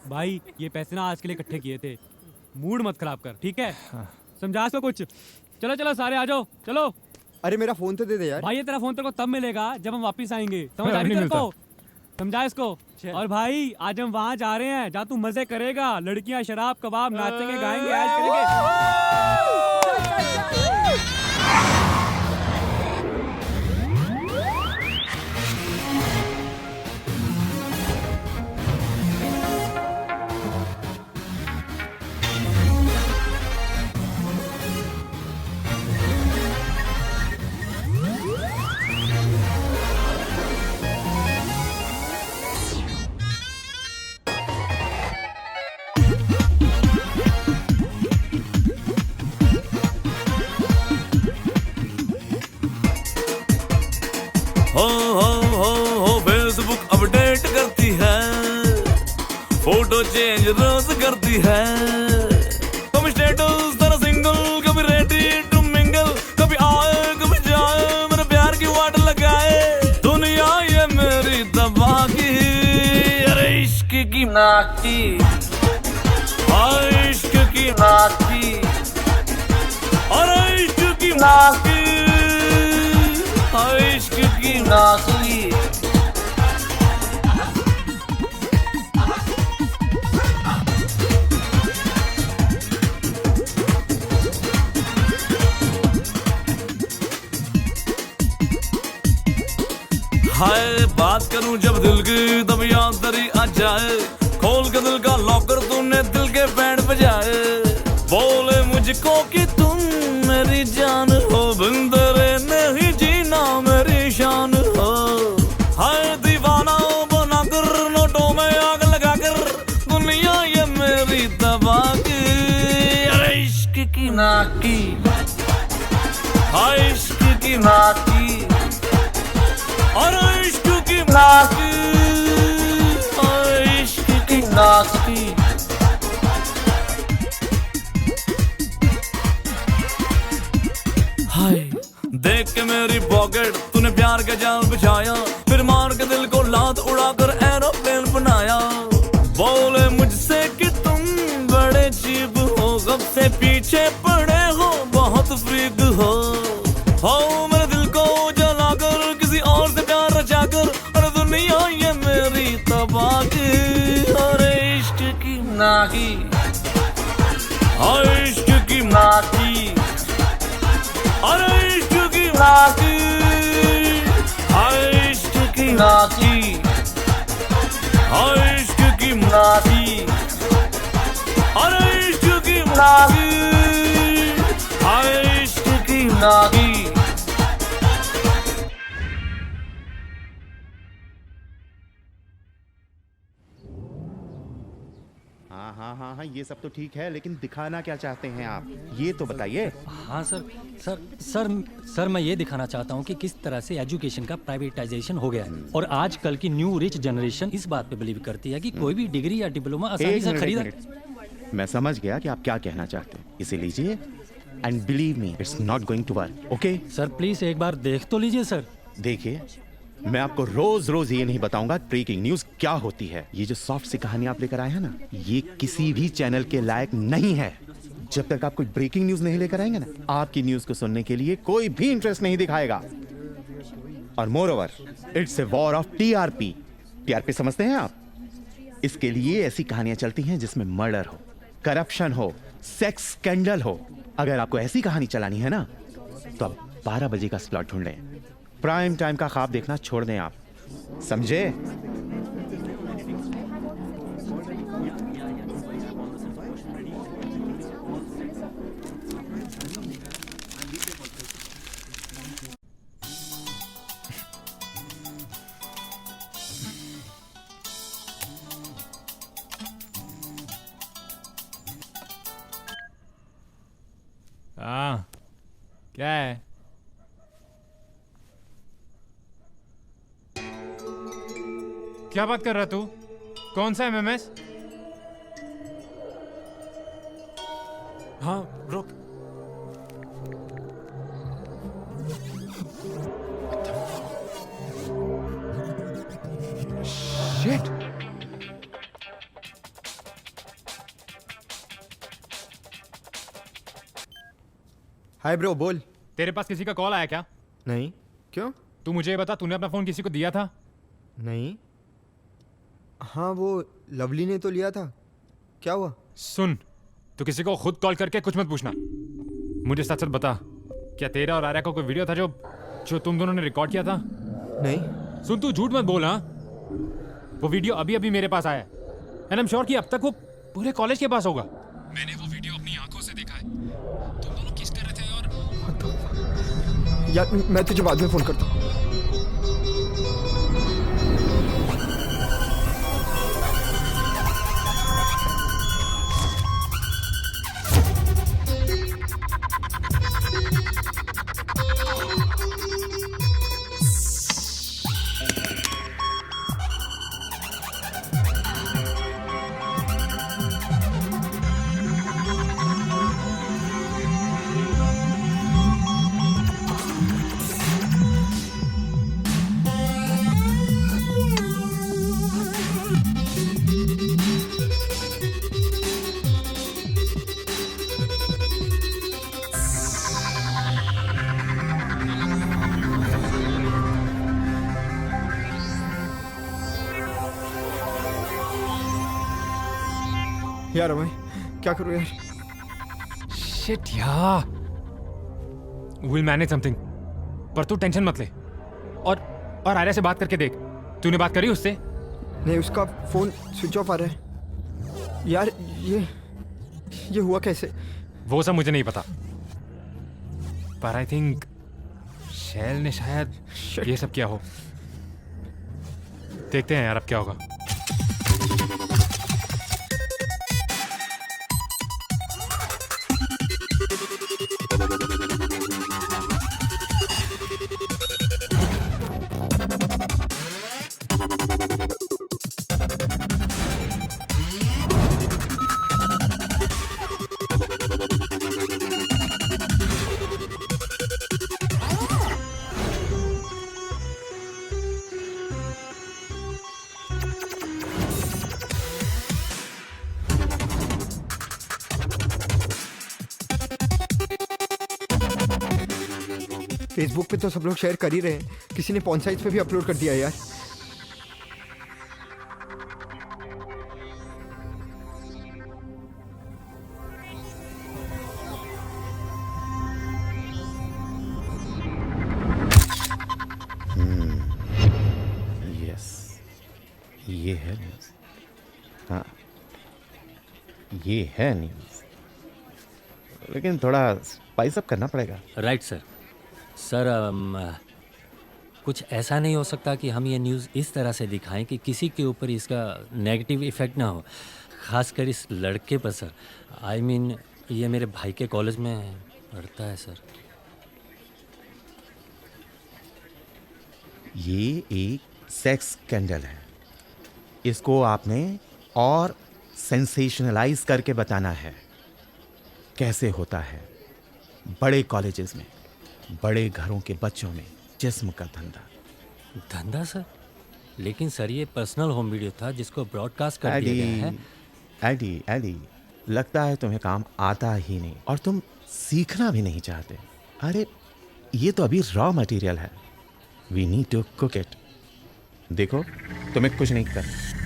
भाई ये पैसे ना आज के लिए इकट्ठे किए थे, मूड मत खराब कर, ठीक है? समझा इसको कुछ। चलो चलो सारे आ जाओ, चलो। अरे मेरा फोन तो दे दे यार। भाई ये तेरा फोन तेरे को तब मिलेगा जब हम वापस आएंगे, समझ आ रही तेरे को? समझा इसको। और भाई आज हम वहाँ जा रहे हैं जहाँ तू मजे करेगा, लड़कियाँ शराब कबाब नाचेंगे गाएंगे ऐश करेंगे। हो फेसबुक अपडेट करती है, फोटो चेंज रोज करती है, कभी स्टेटस तेरा सिंगल, कभी रेडी टू मिंगल, कभी आए कभी जाए, मेरे प्यार की वाट लगाए, दुनिया ये मेरी तबाह की, अरे इश्क की नाकी, इश्क की की नाकी, अरे इश्क की नाकी, इश्क की नाकी। हाय बात करूं जब दिल की तब याद तेरी आ जाए, खोल के दिल का लॉकर तूने दिल के बैंड बजाए, बोले मुझको कि तुम मेरी जान हो, बिन तेरे नहीं जीना मेरी शान हो। हाय दीवाना बना कर नोटों में आग लगा कर, दुनिया ये मेरी तबाह की, अरे इश्क की नाकी, हाय इश्क की नाकी, अरे इश्क की नाकी, अरे इश्क की नाकी। हाय देख के मेरी पॉकेट तूने प्यार का जाल बिछाया, फिर मार के दिल को लात उड़ाकर एरोप्लेन बनाया, बोले मुझसे कि तुम बड़े चीप हो, कब से पीछे पड़े हो, बहुत फ्रीक हो मेरे दिल को जलाकर किसी और से प्यार रचाकर, अरे दुनिया ये मेरी तबाह की, अरे इश्क की नाकी, अरे इश्क की नाकी, अरे इश्क की नाकी, अरे इश्क की नाकी, अरे इश्क की नाकी, अरे इश्क की नाकी, अरे इश्क की नाकी। हाँ, ये सब तो ठीक है, लेकिन दिखाना क्या चाहते हैं आप, ये तो बताइए। हाँ सर मैं ये दिखाना चाहता हूँ कि किस तरह से एजुकेशन का प्राइवेटाइजेशन हो गया है, और आजकल की न्यू रिच जनरेशन इस बात पे बिलीव करती है कि कोई भी डिग्री या डिप्लोमा आसानी से खरीदा। मैं समझ गया कि आप क्या कहना चाहते हैं, इसे लीजिए and believe me it's not going to work. Okay sir please एक बार देख तो लीजिए सर। देखिए मैं आपको रोज रोज ये नहीं बताऊंगा ब्रेकिंग न्यूज क्या होती है। ये जो सॉफ्ट सी कहानी आप लेकर आए हैं ना, ये किसी भी चैनल के लायक नहीं है। जब तक आप कोई ब्रेकिंग न्यूज नहीं लेकर आएंगे ना, आपकी न्यूज को सुनने के लिए कोई भी इंटरेस्ट नहीं दिखाएगा। और more over it's a war of TRP. TRP समझते हैं आप? इसके लिए ऐसी कहानियां चलती हैं जिसमें मर्डर हो, करप्शन हो, सेक्स स्कैंडल हो। अगर आपको ऐसी कहानी चलानी है ना, तो आप 12 बजे का स्लॉट ढूंढ लें। प्राइम टाइम का ख्वाब देखना छोड़ दें आप, समझे? हाँ क्या है? क्या बात कर रहा तू? कौन सा एमएमएस? हाँ रुक। शिट। हाय ब्रो, बोल। तेरे पास किसी का कॉल आया क्या? नहीं, क्यों? तू मुझे ये बता, तूने अपना फोन किसी को दिया था? नहीं। हाँ वो लवली ने तो लिया था। क्या हुआ? सुन, तू किसी को खुद कॉल करके कुछ मत पूछना। मुझे सच सच बता, क्या तेरा और आर्या का कोई वीडियो था जो तुम दोनों ने रिकॉर्ड किया था? नहीं। सुन, तू झूठ मत बोल। हाँ, वो वीडियो अभी अभी मेरे पास आया है एंड आई एम श्योर कि अब तक वो पूरे कॉलेज के पास होगा। मैंने वो वीडियो अपनी आंखों से देखा है। तुम दोनों किस कर रहे थे? और यार मैं तुझे बाद में फोन करता हूँ। यार मैं क्या करूं यार? शिट यार, विल मैनेज समथिंग। पर तू टेंशन मत ले। और आर्या से बात करके देख। तूने बात करी उससे? नहीं, उसका फोन स्विच ऑफ आ रहा है यार। ये हुआ कैसे? वो सब मुझे नहीं पता, पर आई थिंक शैल ने शायद ये सब किया हो। देखते हैं यार अब क्या होगा। फेसबुक पे तो सब लोग शेयर कर ही रहे हैं, किसी ने पॉन साइट्स पे भी अपलोड कर दिया यार। यस, ये है न्यूज़। हाँ, ये है न्यूज़, लेकिन थोड़ा स्पाइस अप करना पड़ेगा। Right sir. सर कुछ ऐसा नहीं हो सकता कि हम ये न्यूज़ इस तरह से दिखाएं कि किसी के ऊपर इसका नेगेटिव इफ़ेक्ट ना हो, ख़ासकर इस लड़के पर सर। आई मीन ये मेरे भाई के कॉलेज में पढ़ता है सर। ये एक सेक्स स्कैंडल है, इसको आपने और सेंसेशनलाइज करके बताना है। कैसे होता है बड़े कॉलेजेस में, बड़े घरों के बच्चों में जिस्म का धंधा। धंधा सर? लेकिन सर ये पर्सनल होम वीडियो था जिसको ब्रॉडकास्ट कर दिया गया है। एडी, लगता है तुम्हें काम आता ही नहीं और तुम सीखना भी नहीं चाहते। अरे ये तो अभी रॉ मटेरियल है, we need to cook it. देखो तुम्हें कुछ नहीं करना।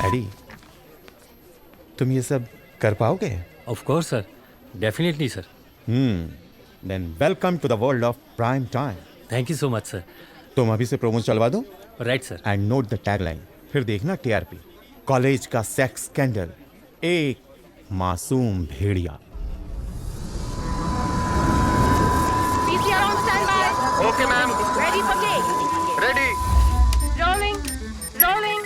एडी, तुम ये सब कर पाओगे? Of course sir, definitely sir. Then welcome to the world of prime time. Thank you so much sir. तुम अभी से प्रोमो चलवा दो। Right sir. And note the tagline, फिर देखना टीआरपी। कॉलेज का सेक्स स्कैंडल, एक मासूम भेड़िया। Okay ma'am. Ready for take. Ready. Rolling, rolling.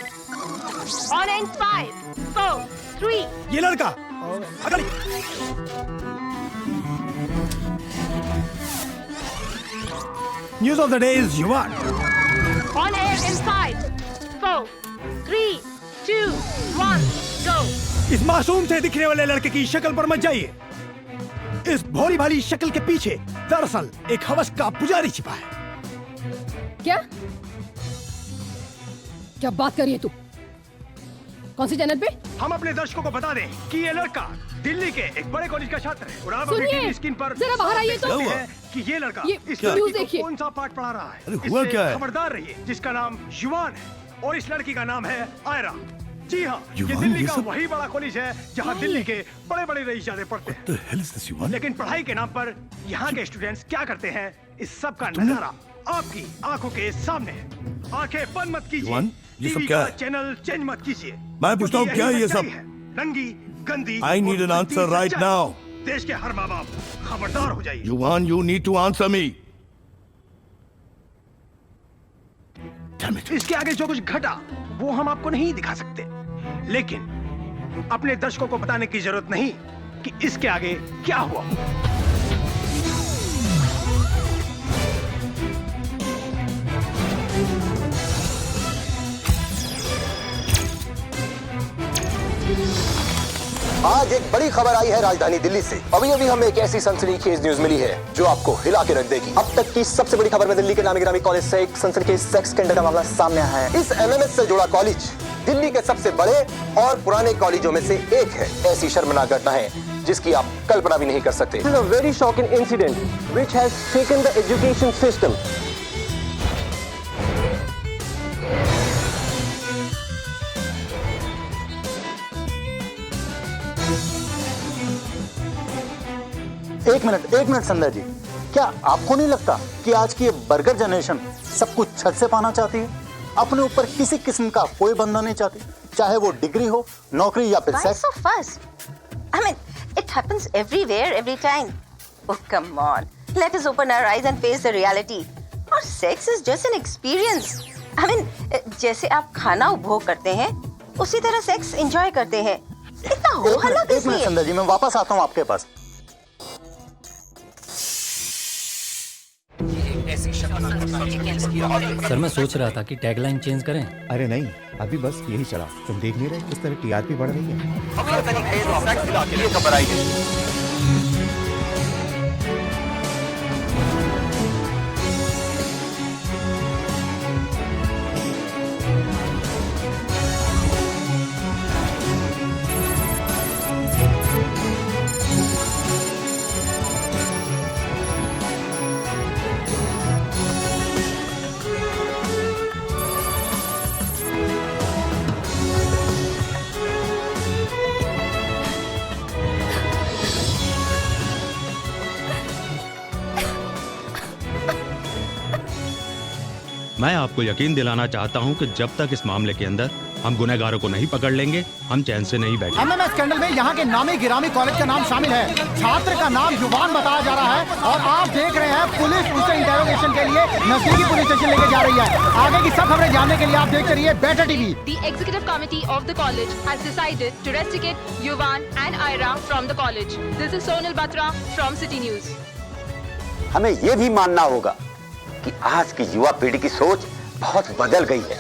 On in 5, 4, 3. ये लड़का अगली। News of the day is युवान। On air in 5, 4, 3, 2, 1, go. इस मासूम से दिखने वाले लड़के की शक्ल पर मत जाइए। इस भोली भाली शक्ल के पीछे दरअसल एक हवस का पुजारी छिपा है। क्या क्या बात कर रही है तू? कौन सी चैनल पे? हम अपने दर्शकों को बता दें कि ये लड़का दिल्ली के एक बड़े कॉलेज का छात्र है और आप अपनी सुनिए, टीवी स्क्रीन पर जरा बाहर आइए तो। देखते हैं कि ये लड़का ये इस न्यूज़ लड़की को देखिए। कौन सा पाठ पढ़ा रहा है। अरे हुआ इससे क्या है? खबरदार रहिए, जिसका नाम युवान है और इस लड़की का नाम है आयरा। जी हाँ, ये युवान, दिल्ली ये का सब? वही बड़ा कॉलेज है जहाँ दिल्ली के बड़े बड़े रईसजादे पढ़ते हैं। The hell is this, युवान? लेकिन पढ़ाई के नाम पर यहाँ के स्टूडेंट्स क्या करते हैं, इस सब का नजारा आपकी आंखों के सामने है। आंखें बंद मत कीजिए, युवान, ये सब टीवी क्या का है? चैनल चेंज मत कीजिए। मैं पूछता हूँ, क्योंकि क्या है यही ये सच्चाई सब? है, नंगी गंदी। I need और an answer गंदी right सच्चाई। now. देश के हर माँ बाप खबरदार हो जाइए। युवान, you need to answer me. Damn it. इसके आगे जो कुछ घटा वो हम आपको नहीं दिखा सकते, लेकिन अपने दर्शकों को बताने की जरूरत नहीं कि इसके आगे क्या हुआ। आज एक बड़ी खबर आई है राजधानी दिल्ली से। अभी अभी हमें एक ऐसी सनसनीखेज न्यूज मिली है जो आपको हिला के रख देगी। अब तक की सबसे बड़ी खबर में दिल्ली के नामी गिरामी कॉलेज से एक सनसनीखेज सेक्स स्कैंडल का मामला सामने आया है। इस एमएमएस से जुड़ा कॉलेज दिल्ली के सबसे बड़े और पुराने कॉलेजों में से एक है। ऐसी शर्मनाक घटना है जिसकी आप कल्पना भी नहीं कर सकते। This is a very shocking incident which has shaken the education system. एक मिनट संदर जी, क्या आपको नहीं लगता कि आज की ये बर्गर जनरेशन सब कुछ छत से पाना चाहती है? अपने ऊपर किसी किस्म का कोई बंधन नहीं चाहती, चाहे वो डिग्री हो, नौकरी या फिर sex. Why so fast? I mean, it happens everywhere, every time. Oh, come on. Let us open our eyes and face the reality. Or sex is just an experience. I mean, जैसे आप खाना उपभोग करते हैं, उसी तरह sex enjoy करते हैं। इतना हो हल्ला किस लिए? एक मिनट संदर जी, मैं वापस आता हूँ आपके पास। सर मैं सोच रहा था कि टैगलाइन चेंज करें। अरे नहीं, अभी बस यही चला। तुम देख नहीं रहे किस तरह टीआरपी बढ़ रही है? के लिए खबर आई है। मैं आपको यकीन दिलाना चाहता हूं कि जब तक इस मामले के अंदर हम गुनहगारों को नहीं पकड़ लेंगे, हम चैन से नहीं बैठेंगे। एमएमएस स्कैंडल में यहाँ के नामी गिरामी कॉलेज का नाम शामिल है। छात्र का नाम युवान बताया जा रहा है और आप देख रहे हैं पुलिस उसे इंटेरोगेशन के लिए नजदीकी पुलिस स्टेशन लेके जा रही है। आगे की सब खबरें जानने के लिए आप देखते रहिए better TV. The executive committee of the college has decided to rusticate Yuvan and Ira from the college. This is Sonal Batra from City News. हमें ये भी मानना होगा कि आज की युवा पीढ़ी की सोच बहुत बदल गई है।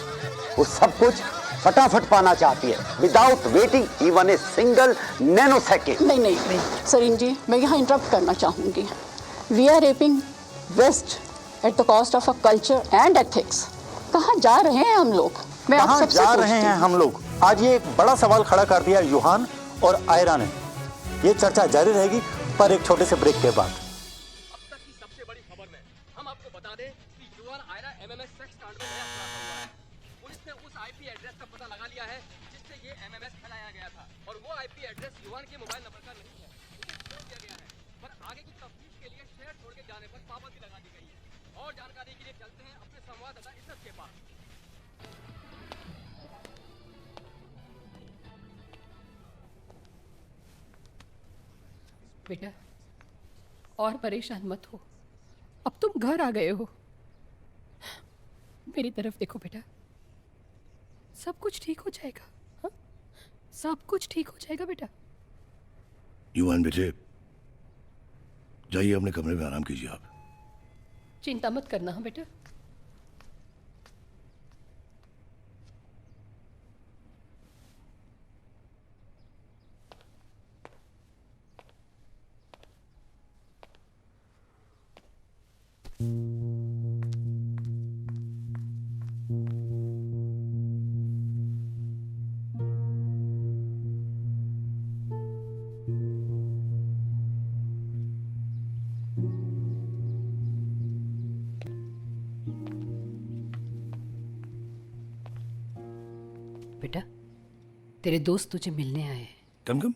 वो सब कुछ फटाफट पाना चाहती है, without waiting even a single nano second. नहीं सरीन जी, मैं यहाँ इंटरप्ट करना चाहूँगी। We are wrapping west at the cost of a culture and ethics. कहाँ जा रहे हैं हम लोग? मैं आप सबसे जा रहे हैं हम लोग? आज ये एक बड़ा सवाल खड़ा कर दिया यूहान और आयरा ने। ये चर्चा जारी रहेगी पर एक छोटे से ब्रेक के बाद। बेटा और परेशान मत हो, अब तुम घर आ गए हो। मेरी तरफ देखो बेटा, सब कुछ ठीक हो जाएगा। हा? सब कुछ ठीक हो जाएगा बेटा। युवान बेटे, जाइए अपने कमरे में आराम कीजिए। आप चिंता मत करना। हाँ बेटा, बेटा तेरे दोस्त तुझे मिलने आए हैं। कम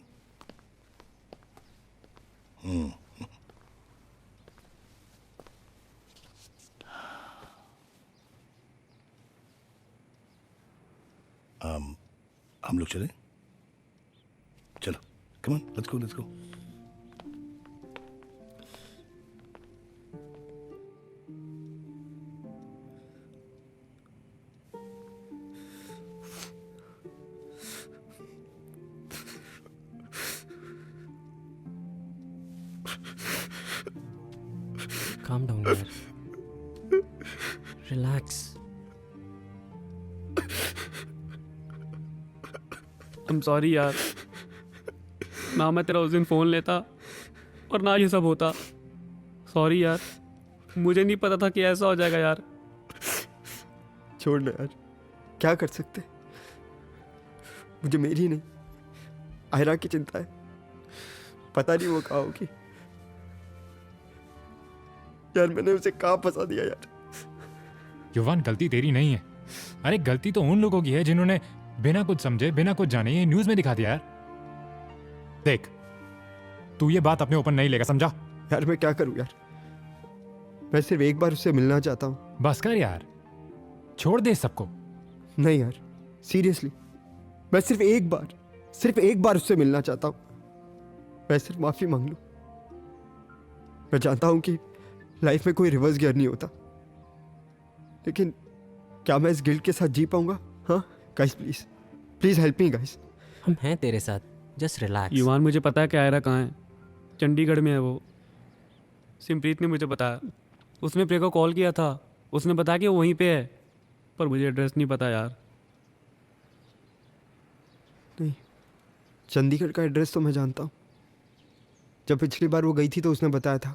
हम लोग चले? चलो, come on, let's go. Calm down, यार. Relax. I'm sorry यार, ना मैं तेरा उस दिन फ़ोन लेता और ना ये सब होता। सॉरी यार, मुझे नहीं पता था कि ऐसा हो जाएगा यार। छोड़ ना यार, क्या कर सकते। मुझे मेरी नहीं, आयरा की चिंता है। पता नहीं वो कहाँ होगी। यार मैंने उसे कहाँ फंसा दिया यार। युवान, गलती तेरी नहीं है। अरे गलती तो उन लोगों की है जिन्होंने बिना कुछ समझे, बिना कुछ जाने ये न्यूज में दिखा दिया यार। देख, तू ये बात अपने ऊपर नहीं लेगा, समझा? यार मैं क्या करूं यार, मैं सिर्फ एक बार उससे मिलना चाहता हूं। बस कर यार, छोड़ दे सबको। नहीं यार, सीरियसली, मैं सिर्फ एक बार उससे मिलना चाहता हूं। मैं सिर्फ माफी मांग लूं। मैं जानता हूं कि लाइफ में कोई रिवर्स गियर नहीं होता, लेकिन क्या मैं इस गिल्ट के साथ जी पाऊंगा? हाँ guys, please help me guys. हम हैं तेरे साथ, जस्ट रिलैक्स। युवान, मुझे पता है कि आयरा कहाँ है। चंडीगढ़ में है वो। सिमप्रीत ने मुझे बताया, उसने प्रिया को कॉल किया था, उसने बताया कि वो वहीं पे है, पर मुझे एड्रेस नहीं पता यार। नहीं, चंडीगढ़ का एड्रेस तो मैं जानता हूँ। जब पिछली बार वो गई थी तो उसने बताया था।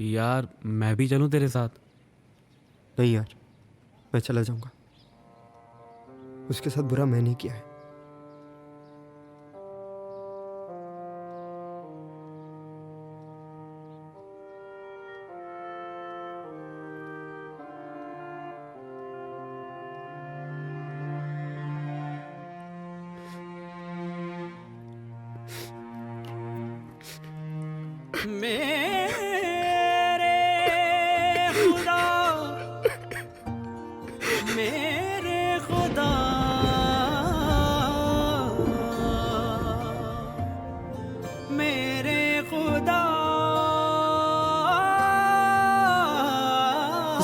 यार मैं भी चलूँ तेरे साथ? नहीं यार, मैं चला जाऊंगा। उसके साथ बुरा मैंने किया है।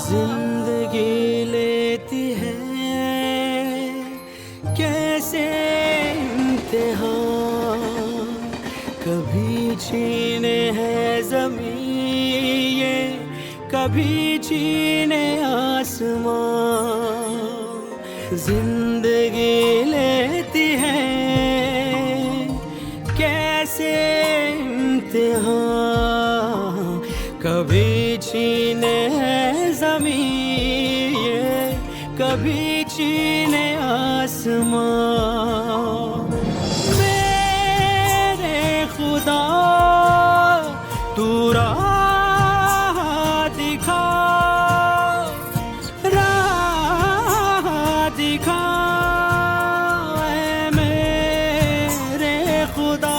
जिंदगी लेती है कैसे इम्तिहान, कभी छीने है ज़मीन ये, कभी छीने आसमान। जिंदगी लेती है कैसे इम्तिहान, कभी छीने है ज़मीन ये, कभी छीने आसमान। मेरे खुदा तू राह दिखा, राह दिखा ऐ मेरे खुदा।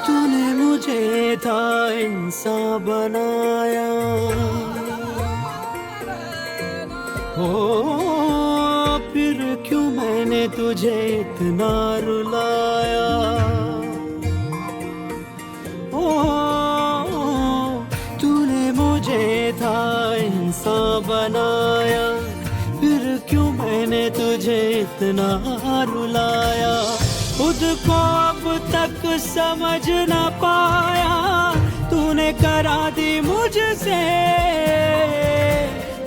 तूने मुझे था इंसान बनाया, ओ फिर क्यों मैंने तुझे इतना रुलाया। ओ तूने मुझे था इंसान बनाया, फिर क्यों मैंने तुझे इतना रुलाया। खुद को अब तक समझ न पाया, तूने करा दी मुझसे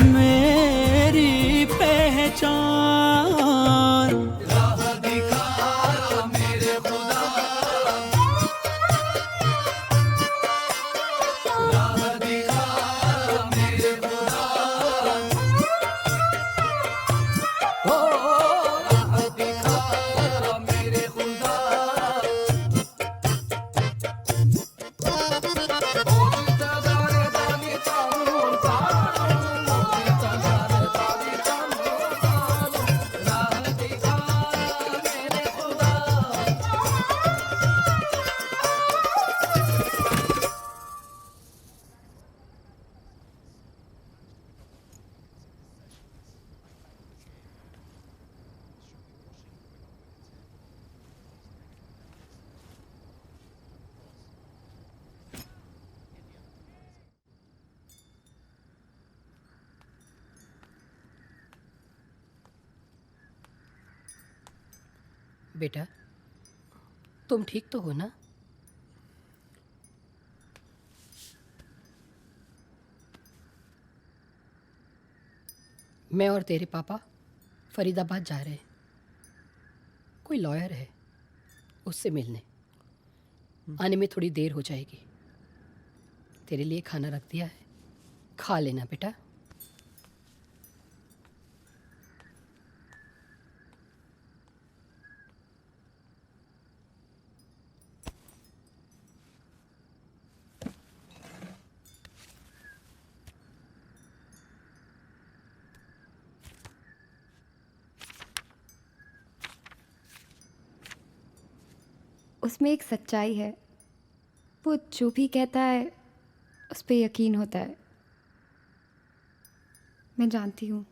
मेरी पहचान। राह दिखा मेरे खुदा, राह दिखा मेरे खुदा। राह दिखा मेरे खुदा। बेटा तुम ठीक तो हो ना? मैं और तेरे पापा फरीदाबाद जा रहे हैं। कोई लॉयर है, उससे मिलने। आने में थोड़ी देर हो जाएगी। तेरे लिए खाना रख दिया है, खा लेना बेटा। उसमें एक सच्चाई है, वो जो भी कहता है उस पे यकीन होता है। मैं जानती हूँ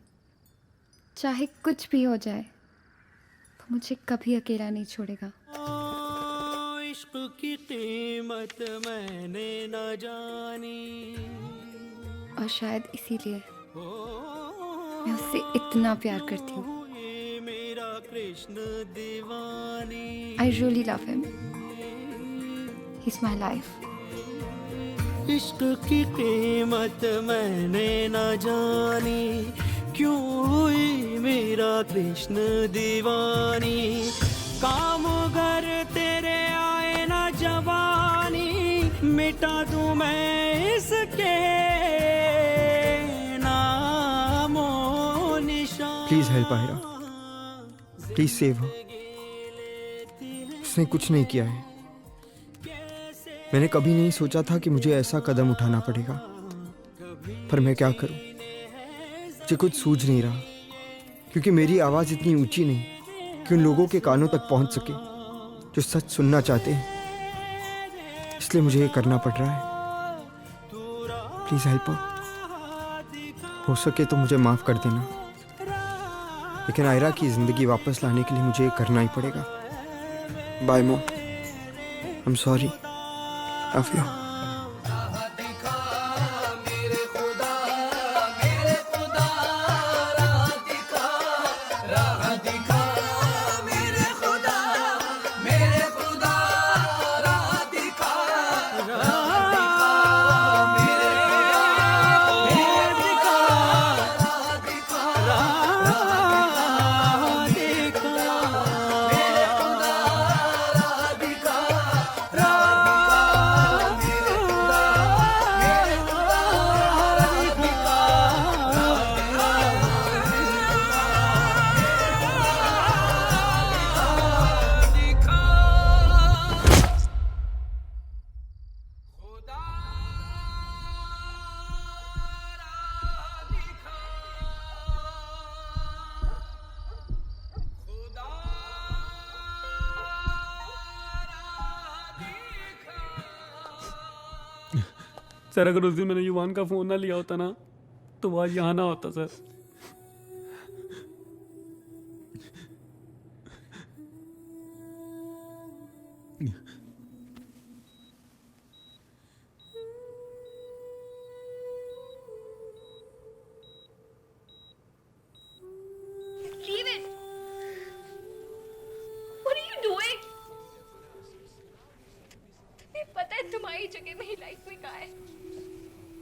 चाहे कुछ भी हो जाए वो मुझे कभी अकेला नहीं छोड़ेगा। इश्क की कीमत मैंने न जानी, और शायद इसीलिए मैं उससे इतना प्यार करती हूँ। मेरा कृष्ण दीवानी। I really love him. He's my life. इश्क की कीमत मैंने न जानी, क्यों हुई मेरा कृष्ण दीवानी। काम अगर तेरे आए ना जवानी, मिटा दूं मैं इसके नामो निशान। Please help Aira, please save हो। उसने कुछ नहीं किया है। मैंने कभी नहीं सोचा था कि मुझे ऐसा कदम उठाना पड़ेगा, पर मैं क्या करूं? मुझे कुछ सूझ नहीं रहा, क्योंकि मेरी आवाज इतनी ऊंची नहीं कि उन लोगों के कानों तक पहुंच सके जो सच सुनना चाहते हैं। इसलिए मुझे ये करना पड़ रहा है। प्लीज हेल्प हो सके तो मुझे माफ कर देना, लेकिन आयरा की जिंदगी वापस लाने के लिए मुझे ये करना ही पड़ेगा। Bye mom, I am sorry, love you. Sir अगर उस दिन मैंने युवान का फ़ोन ना लिया होता ना तो वो आज यहाँ ना होता sir. Leave it. What are you doing? तुम्हें पता है तुम्हारी जगह मेरी लाइफ में कहाँ है?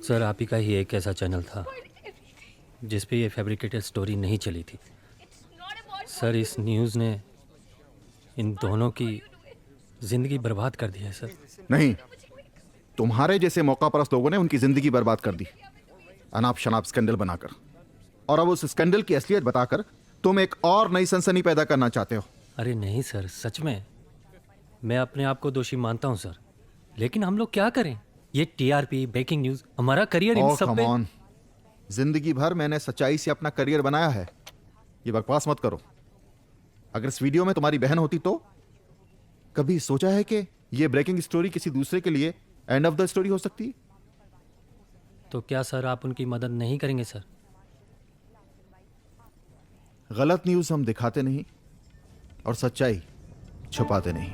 सर आप ही का ही एक ऐसा चैनल था जिस पे ये फैब्रिकेटेड स्टोरी नहीं चली थी। सर इस न्यूज़ ने इन दोनों की जिंदगी बर्बाद कर दी है सर। नहीं, तुम्हारे जैसे मौकापरस्त लोगों ने उनकी जिंदगी बर्बाद कर दी अनाप शनाप स्कैंडल बनाकर, और अब उस स्कैंडल की असलियत बताकर तुम एक और नई सनसनी पैदा करना चाहते हो। अरे नहीं सर, सच में मैं अपने आप को दोषी मानता हूं सर, लेकिन हम लोग क्या करें? ये टीआरपी, ब्रेकिंग न्यूज़, हमारा करियर इन सब पे। जिंदगी भर मैंने सच्चाई से अपना करियर बनाया है, ये बकवास मत करो। अगर इस वीडियो में तुम्हारी बहन होती तो कभी सोचा है कि ये ब्रेकिंग स्टोरी किसी दूसरे के लिए एंड ऑफ द स्टोरी हो सकती है? तो क्या सर आप उनकी मदद नहीं करेंगे सर? गलत न्यूज़ हम दिखाते नहीं और सच्चाई छुपाते नहीं।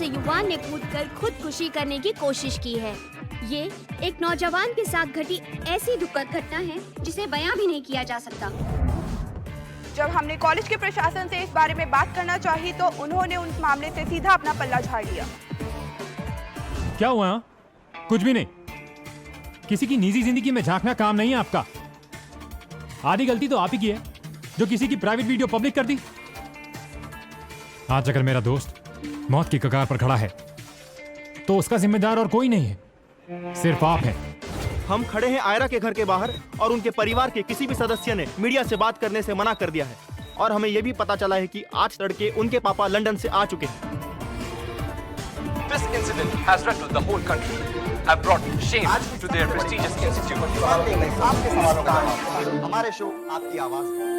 युवान ने कूदकर खुदकुशी करने की कोशिश की है। ये एक नौजवान के साथ घटी ऐसी दुखद घटना है जिसे बयां भी नहीं किया जा सकता। जब हमने कॉलेज के प्रशासन से इस बारे में बात करना चाही तो उन्होंने उस मामले से सीधा अपना पल्ला झाड़ लिया। क्या हुआ? कुछ भी नहीं। किसी की निजी जिंदगी में झांकना काम नहीं है आपका। आधी गलती तो आप ही की है जो किसी की प्राइवेट वीडियो पब्लिक कर दी। आज अगर मेरा दोस्त मौत की कगार पर खड़ा है तो उसका जिम्मेदार और कोई नहीं है, सिर्फ आप हैं। हम खड़े हैं आयरा के घर के बाहर और उनके परिवार के किसी भी सदस्य ने मीडिया से बात करने से मना कर दिया है। और हमें यह भी पता चला है कि आज तड़के उनके पापा लंदन से आ चुके हैं। This incident has rattled the whole country, have brought shame to their prestigious institute. आपके सवालों का हमारे शो आपकी आवाज।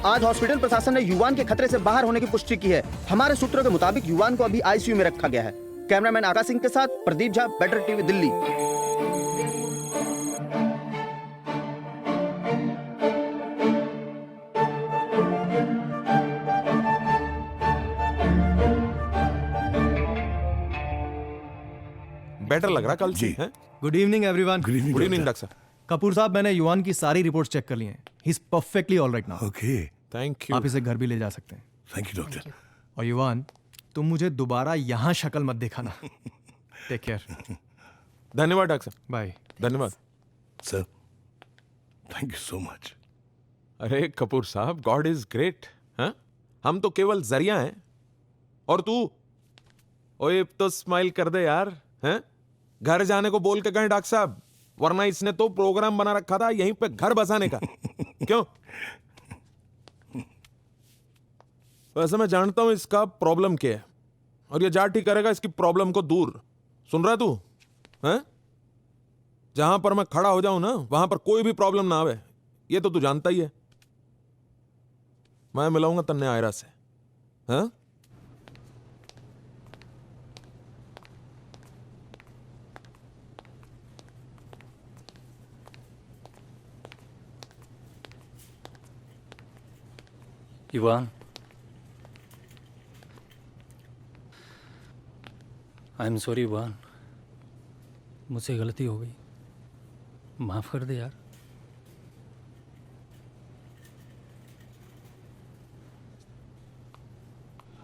आज हॉस्पिटल प्रशासन ने युवान के खतरे से बाहर होने की पुष्टि की है। हमारे सूत्रों के मुताबिक युवान को अभी आईसीयू में रखा गया है। कैमरामैन आकाश सिंह के साथ Pradeep Jha, better TV Delhi. Better लग रहा कल जी है। Good evening everyone. Good evening doctor साहब। कपूर साहब, मैंने युवान की सारी रिपोर्ट्स चेक कर ली हैं। He is perfectly all right now. Okay, thank you. आप इसे घर भी ले जा सकते हैं। Thank you doctor. और युवान, तुम मुझे दोबारा यहाँ शक्ल मत दिखाना। Take care. धन्यवाद डॉक्टर साहब। बाय। धन्यवाद sir. Thank you so much. अरे कपूर साहब, गॉड इज ग्रेट। हाँ, हम तो केवल जरिया हैं और तू ओए तो स्माइल कर दे यार। हैं, घर जाने को बोल के गए डॉक्टर साहब, वरना इसने तो प्रोग्राम बना रखा था यहीं पे घर बसाने का। क्यों? वैसे मैं जानता हूं इसका प्रॉब्लम क्या है और ये जा ठीक करेगा इसकी प्रॉब्लम को दूर। सुन रहा है तू? हैं? जहां पर मैं खड़ा हो जाऊं ना, वहां पर कोई भी प्रॉब्लम ना आवे, ये तो तू जानता ही है। मैं मिलाऊंगा तन्ने आयरा से। हैं? युवान, आई एम सॉरी युवान, मुझसे गलती हो गई, माफ कर दे यार।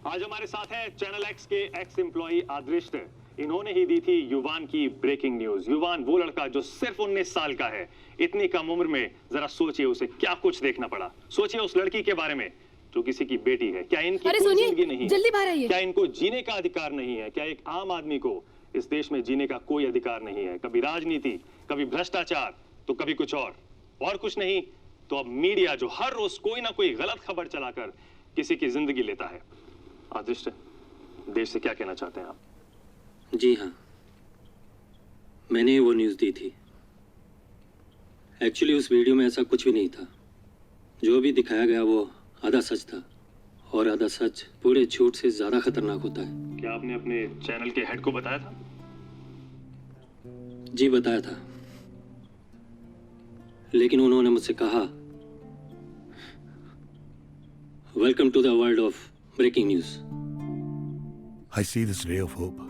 आज हमारे साथ है चैनल एक्स के एक्स एम्प्लॉई आदृष्ट। इन्होंने ही दी थी युवान की ब्रेकिंग न्यूज। युवान वो लड़का जो सिर्फ 19 साल का है। इतनी कम उम्र में जरा सोचिए उसे क्या कुछ देखना पड़ा। सोचिए उस लड़की के बारे में जो किसी की बेटी है। क्या इनकी कोई जिंदगी नहीं है? क्या इनको जीने का अधिकार नहीं है? क्या एक आम आदमी को इस देश में जीने का कोई अधिकार नहीं है? कभी राजनीति, कभी भ्रष्टाचार, तो कभी कुछ और कुछ नहीं तो अब मीडिया जो हर रोज कोई ना कोई गलत खबर चलाकर किसी की जिंदगी लेता है। आदिष्ट, देश से क्या कहना चाहते हैं आप? जी हाँ, मैंने वो न्यूज़ दी थी। एक्चुअली उस वीडियो में ऐसा कुछ भी नहीं था। जो भी दिखाया गया वो आधा सच था और आधा सच पूरे झूठ से ज़्यादा खतरनाक होता है। क्या आपने अपने चैनल के हेड को बताया था? जी बताया था, लेकिन उन्होंने मुझसे कहा welcome to the world of breaking news. I see this ray of hope.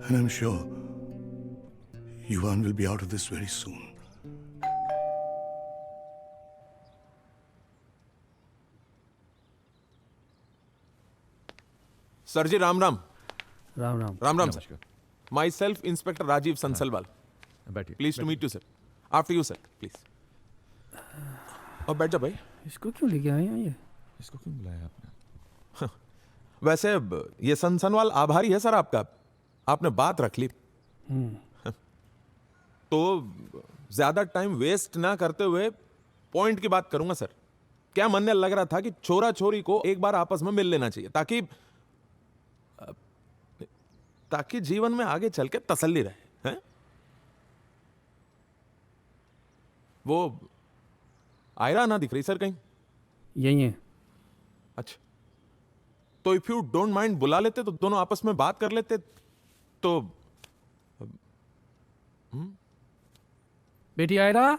And I'm sure Yuvan will be out of this very soon. Sir जी Ram Ram. Ram Ram. Ram Ram sir. Myself inspector Rajeev Sansalwal. बैठिए। Please to meet you sir. After you sir please. और बैठ जा भाई। इसको क्यों लेके आए हैं ये? इसको क्यों बुलाया आपने? वैसे ये संसनवाल आभारी है सर आपका, आपने बात रख ली। तो ज्यादा टाइम वेस्ट ना करते हुए पॉइंट की बात करूंगा सर। क्या मन में लग रहा था कि छोरा छोरी को एक बार आपस में मिल लेना चाहिए ताकि जीवन में आगे चल के तसल्ली रहे हैं? वो आयरा ना दिख रही सर कहीं? यही है। अच्छा, तो इफ यू डोंट माइंड बुला लेते तो दोनों आपस में बात कर लेते तो। बेटी आयरा,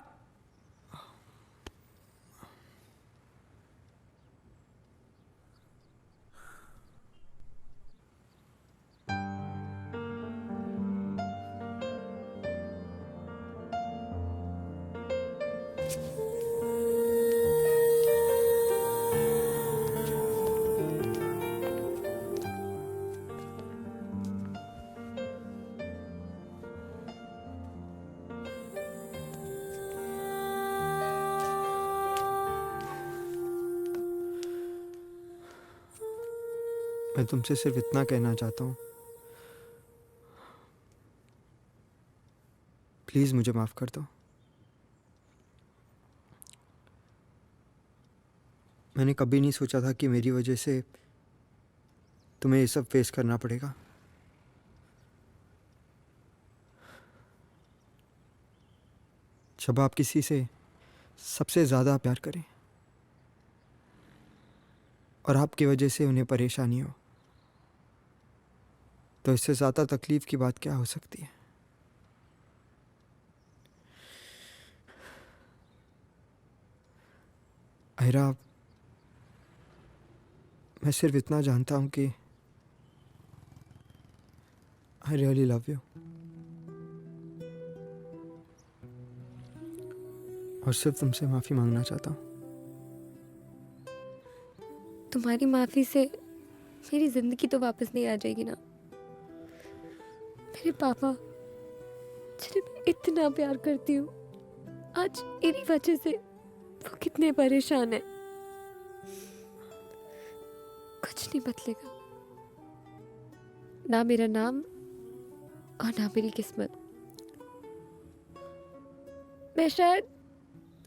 मैं तुमसे सिर्फ इतना कहना चाहता हूँ, प्लीज मुझे माफ कर दो। मैंने कभी नहीं सोचा था कि मेरी वजह से तुम्हें ये सब फेस करना पड़ेगा। जब आप किसी से सबसे ज़्यादा प्यार करें और आपकी वजह से उन्हें परेशानी हो, तो इससे ज़्यादा तकलीफ की बात क्या हो सकती है? आयरा, मैं सिर्फ इतना जानता हूँ कि आई रियली लव यू, और सिर्फ तुमसे माफ़ी मांगना चाहता हूँ। तुम्हारी माफ़ी से मेरी ज़िंदगी तो वापस नहीं आ जाएगी ना। मेरे पापा जिन्हें मैं इतना प्यार करती हूँ, आज इन्हीं वजह से वो कितने परेशान हैं। कुछ नहीं बदलेगा, ना मेरा नाम और ना मेरी किस्मत। मैं शायद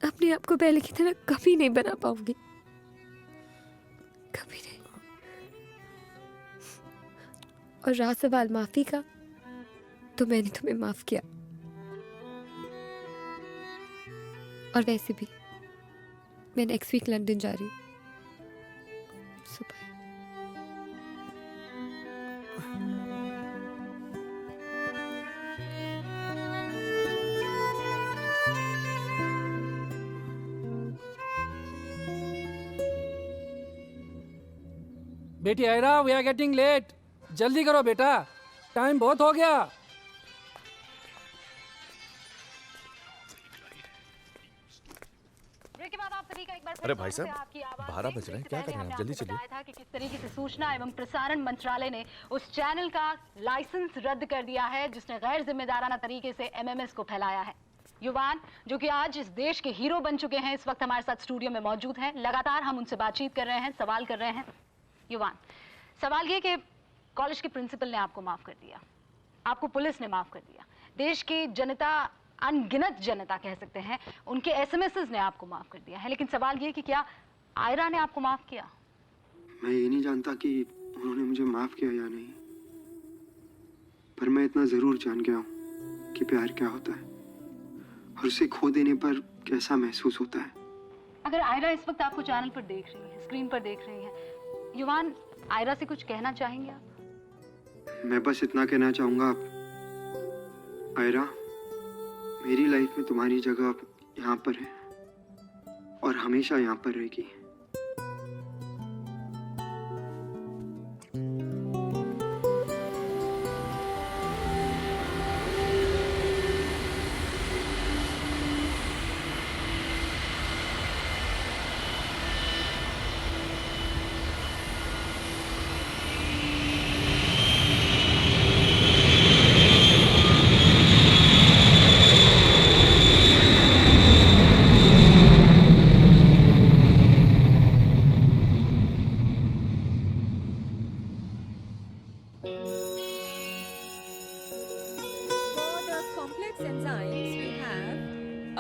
अपने आप को पहले की तरह कभी नहीं बना पाऊंगी, कभी नहीं। और रहा सवाल माफी का, तो मैंने तुम्हें माफ किया। और वैसे भी मैं नेक्स्ट वीक लंदन जा रही हूँ। सुबह बेटी Aira, we are getting late. जल्दी करो बेटा, टाइम बहुत हो गया। अरे भाई साहब, 12 बज रहे हैं, क्या कर रहे हैं आप? जल्दी चलिए। था कि किस तरीके से सूचना एवं प्रसारण मंत्रालय ने उस चैनल का लाइसेंस रद्द कर दिया है जिसने गैर जिम्मेदाराना तरीके से एमएमएस को फैलाया है। युवान, जो कि आज इस देश के हीरो बन चुके हैं, इस वक्त हमारे साथ स्टूडियो में मौजूद हैं। लगातार हम उनसे बातचीत कर रहे हैं, सवाल कर रहे हैं। युवान, सवाल ये कि कॉलेज के प्रिंसिपल ने आपको माफ कर दिया, आपको पुलिस ने माफ कर दिया, देश की जनता, अनगिनत जनता कह सकते हैं, उनके एसएमएसेस ने आपको माफ कर दिया है, लेकिन सवाल ये कि क्या आयरा ने आपको माफ किया? मैं ये नहीं जानता कि उन्होंने मुझे माफ किया या नहीं, पर मैं इतना जरूर जान गया हूँ कि प्यार क्या होता है और उसे खो देने पर कैसा महसूस होता है। अगर आयरा इस वक्त आपको चैनल पर देख रही है, स्क्रीन पर देख रही है, युवान, आयरा से कुछ कहना चाहेंगे आप? मैं बस इतना कहना चाहूंगा, आयरा, मेरी लाइफ में तुम्हारी जगह यहाँ पर है और हमेशा यहाँ पर रहेगी।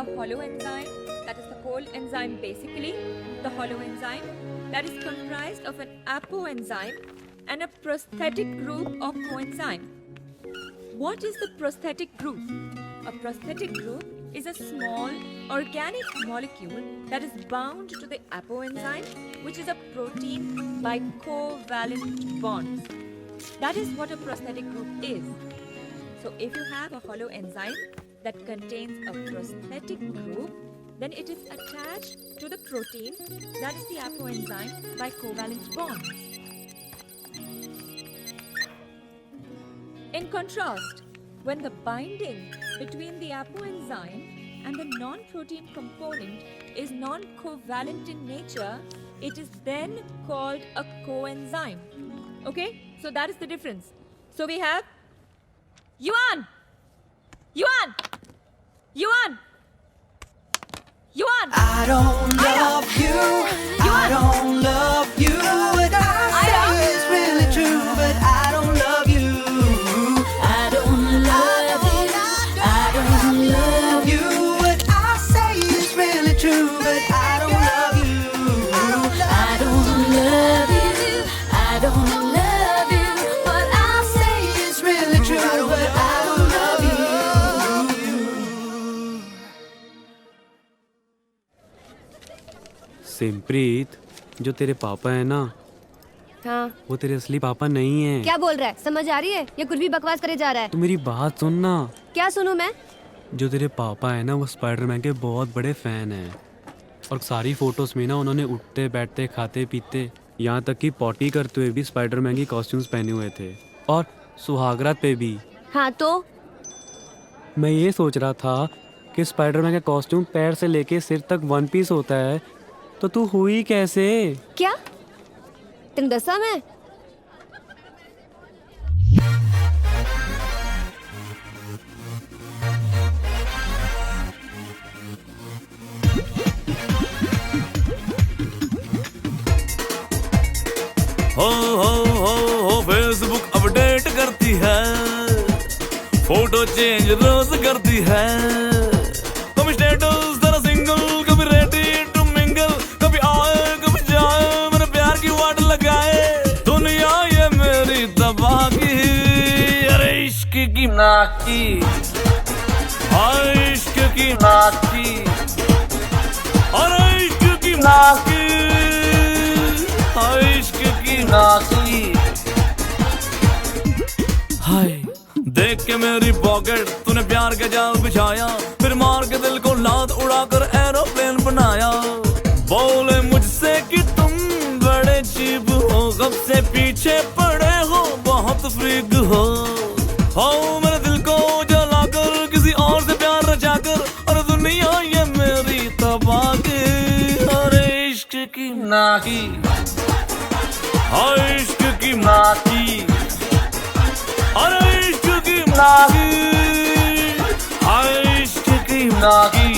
a holoenzyme, that is the coenzyme basically, the holoenzyme, that is comprised of an apoenzyme and a prosthetic group of coenzyme. What is the prosthetic group? A prosthetic group is a small organic molecule that is bound to the apoenzyme, which is a protein by covalent bonds. That is what a prosthetic group is. So if you have a holoenzyme that contains a prosthetic group, then it is attached to the protein, that is the apoenzyme, by covalent bonds. In contrast, when the binding between the apoenzyme and the non-protein component is non-covalent in nature, it is then called a coenzyme. Okay? So that is the difference. So we have Yuan! Yuan! Yuan! Yuan! I don't love you. I don't love you. What I say is really true, but I don't love you. I don't love you. I don't love you. What I say is really true, but I don't love you. I don't love you. I don't love you. What I say is really true, but I don't love you. सिमप्रीत, जो तेरे पापा है ना, हाँ। वो तेरे असली पापा नहीं है। क्या बोल रहा है? समझ आ रही है या कुछ भी बकवास करे जा रहा है? तू मेरी बात सुन ना। क्या सुनूं मैं? जो तेरे पापा है ना, वो स्पाइडरमैन के बहुत बड़े फैन हैं और सारी फोटोज में ना उन्होंने उठते बैठते खाते पीते यहाँ तक कि पॉटी करते हुए भी स्पाइडरमैन की कॉस्ट्यूम्स पहने हुए थे और सुहागरात पे भी। हाँ तो मैं ये सोच रहा था कि स्पाइडरमैन का कॉस्ट्यूम पैर से लेके सिर तक वन पीस होता है, तो तू हुई कैसे? क्या तुम दसा मैं? हो फेसबुक अपडेट करती है, फोटो चेंज रोज करती है, कभी स्टेटस तेरा सिंगल, कभी रेडी टू मिंगल, कभी आए कभी जाए, मेरे प्यार की वाट लगाए, दुनिया ये मेरी तबाह की, अरे इश्क की नाकी, इश्क की नाकी, अरे इश्क की नाकी, इश्क की नाकी। हाय देख के मेरी पॉकेट तूने प्यार का जाल बिछाया, फिर मार के दिल को लात उड़ाकर एरोप्लेन बनाया, बोले मुझसे कि तुम बड़े चीप हो, कब से पीछे पड़े हो, बहुत फ्रीक हो मेरे दिल को जलाकर किसी और से प्यार रचाकर, और दुनिया ये मेरी तबाह की, अरे इश्क की नाकी, इश्क की नाकी, अरे इश्क की नाकी, इश्क की नाकी।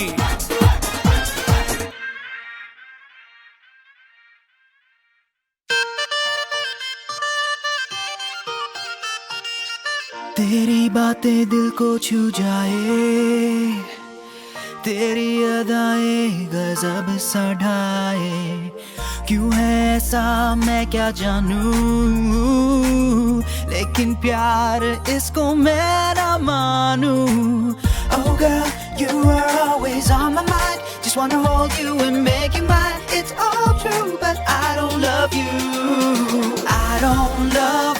तेरी बातें दिल को छू जाए, तेरी अदाएं गजब सा ढाए, क्यों है ऐसा मैं क्या जानूं, लेकिन प्यार इसको मैं ना मानूं। Oh girl, you are always on my mind, just wanna hold you and make you mine. It's all true, but I don't love you. I don't love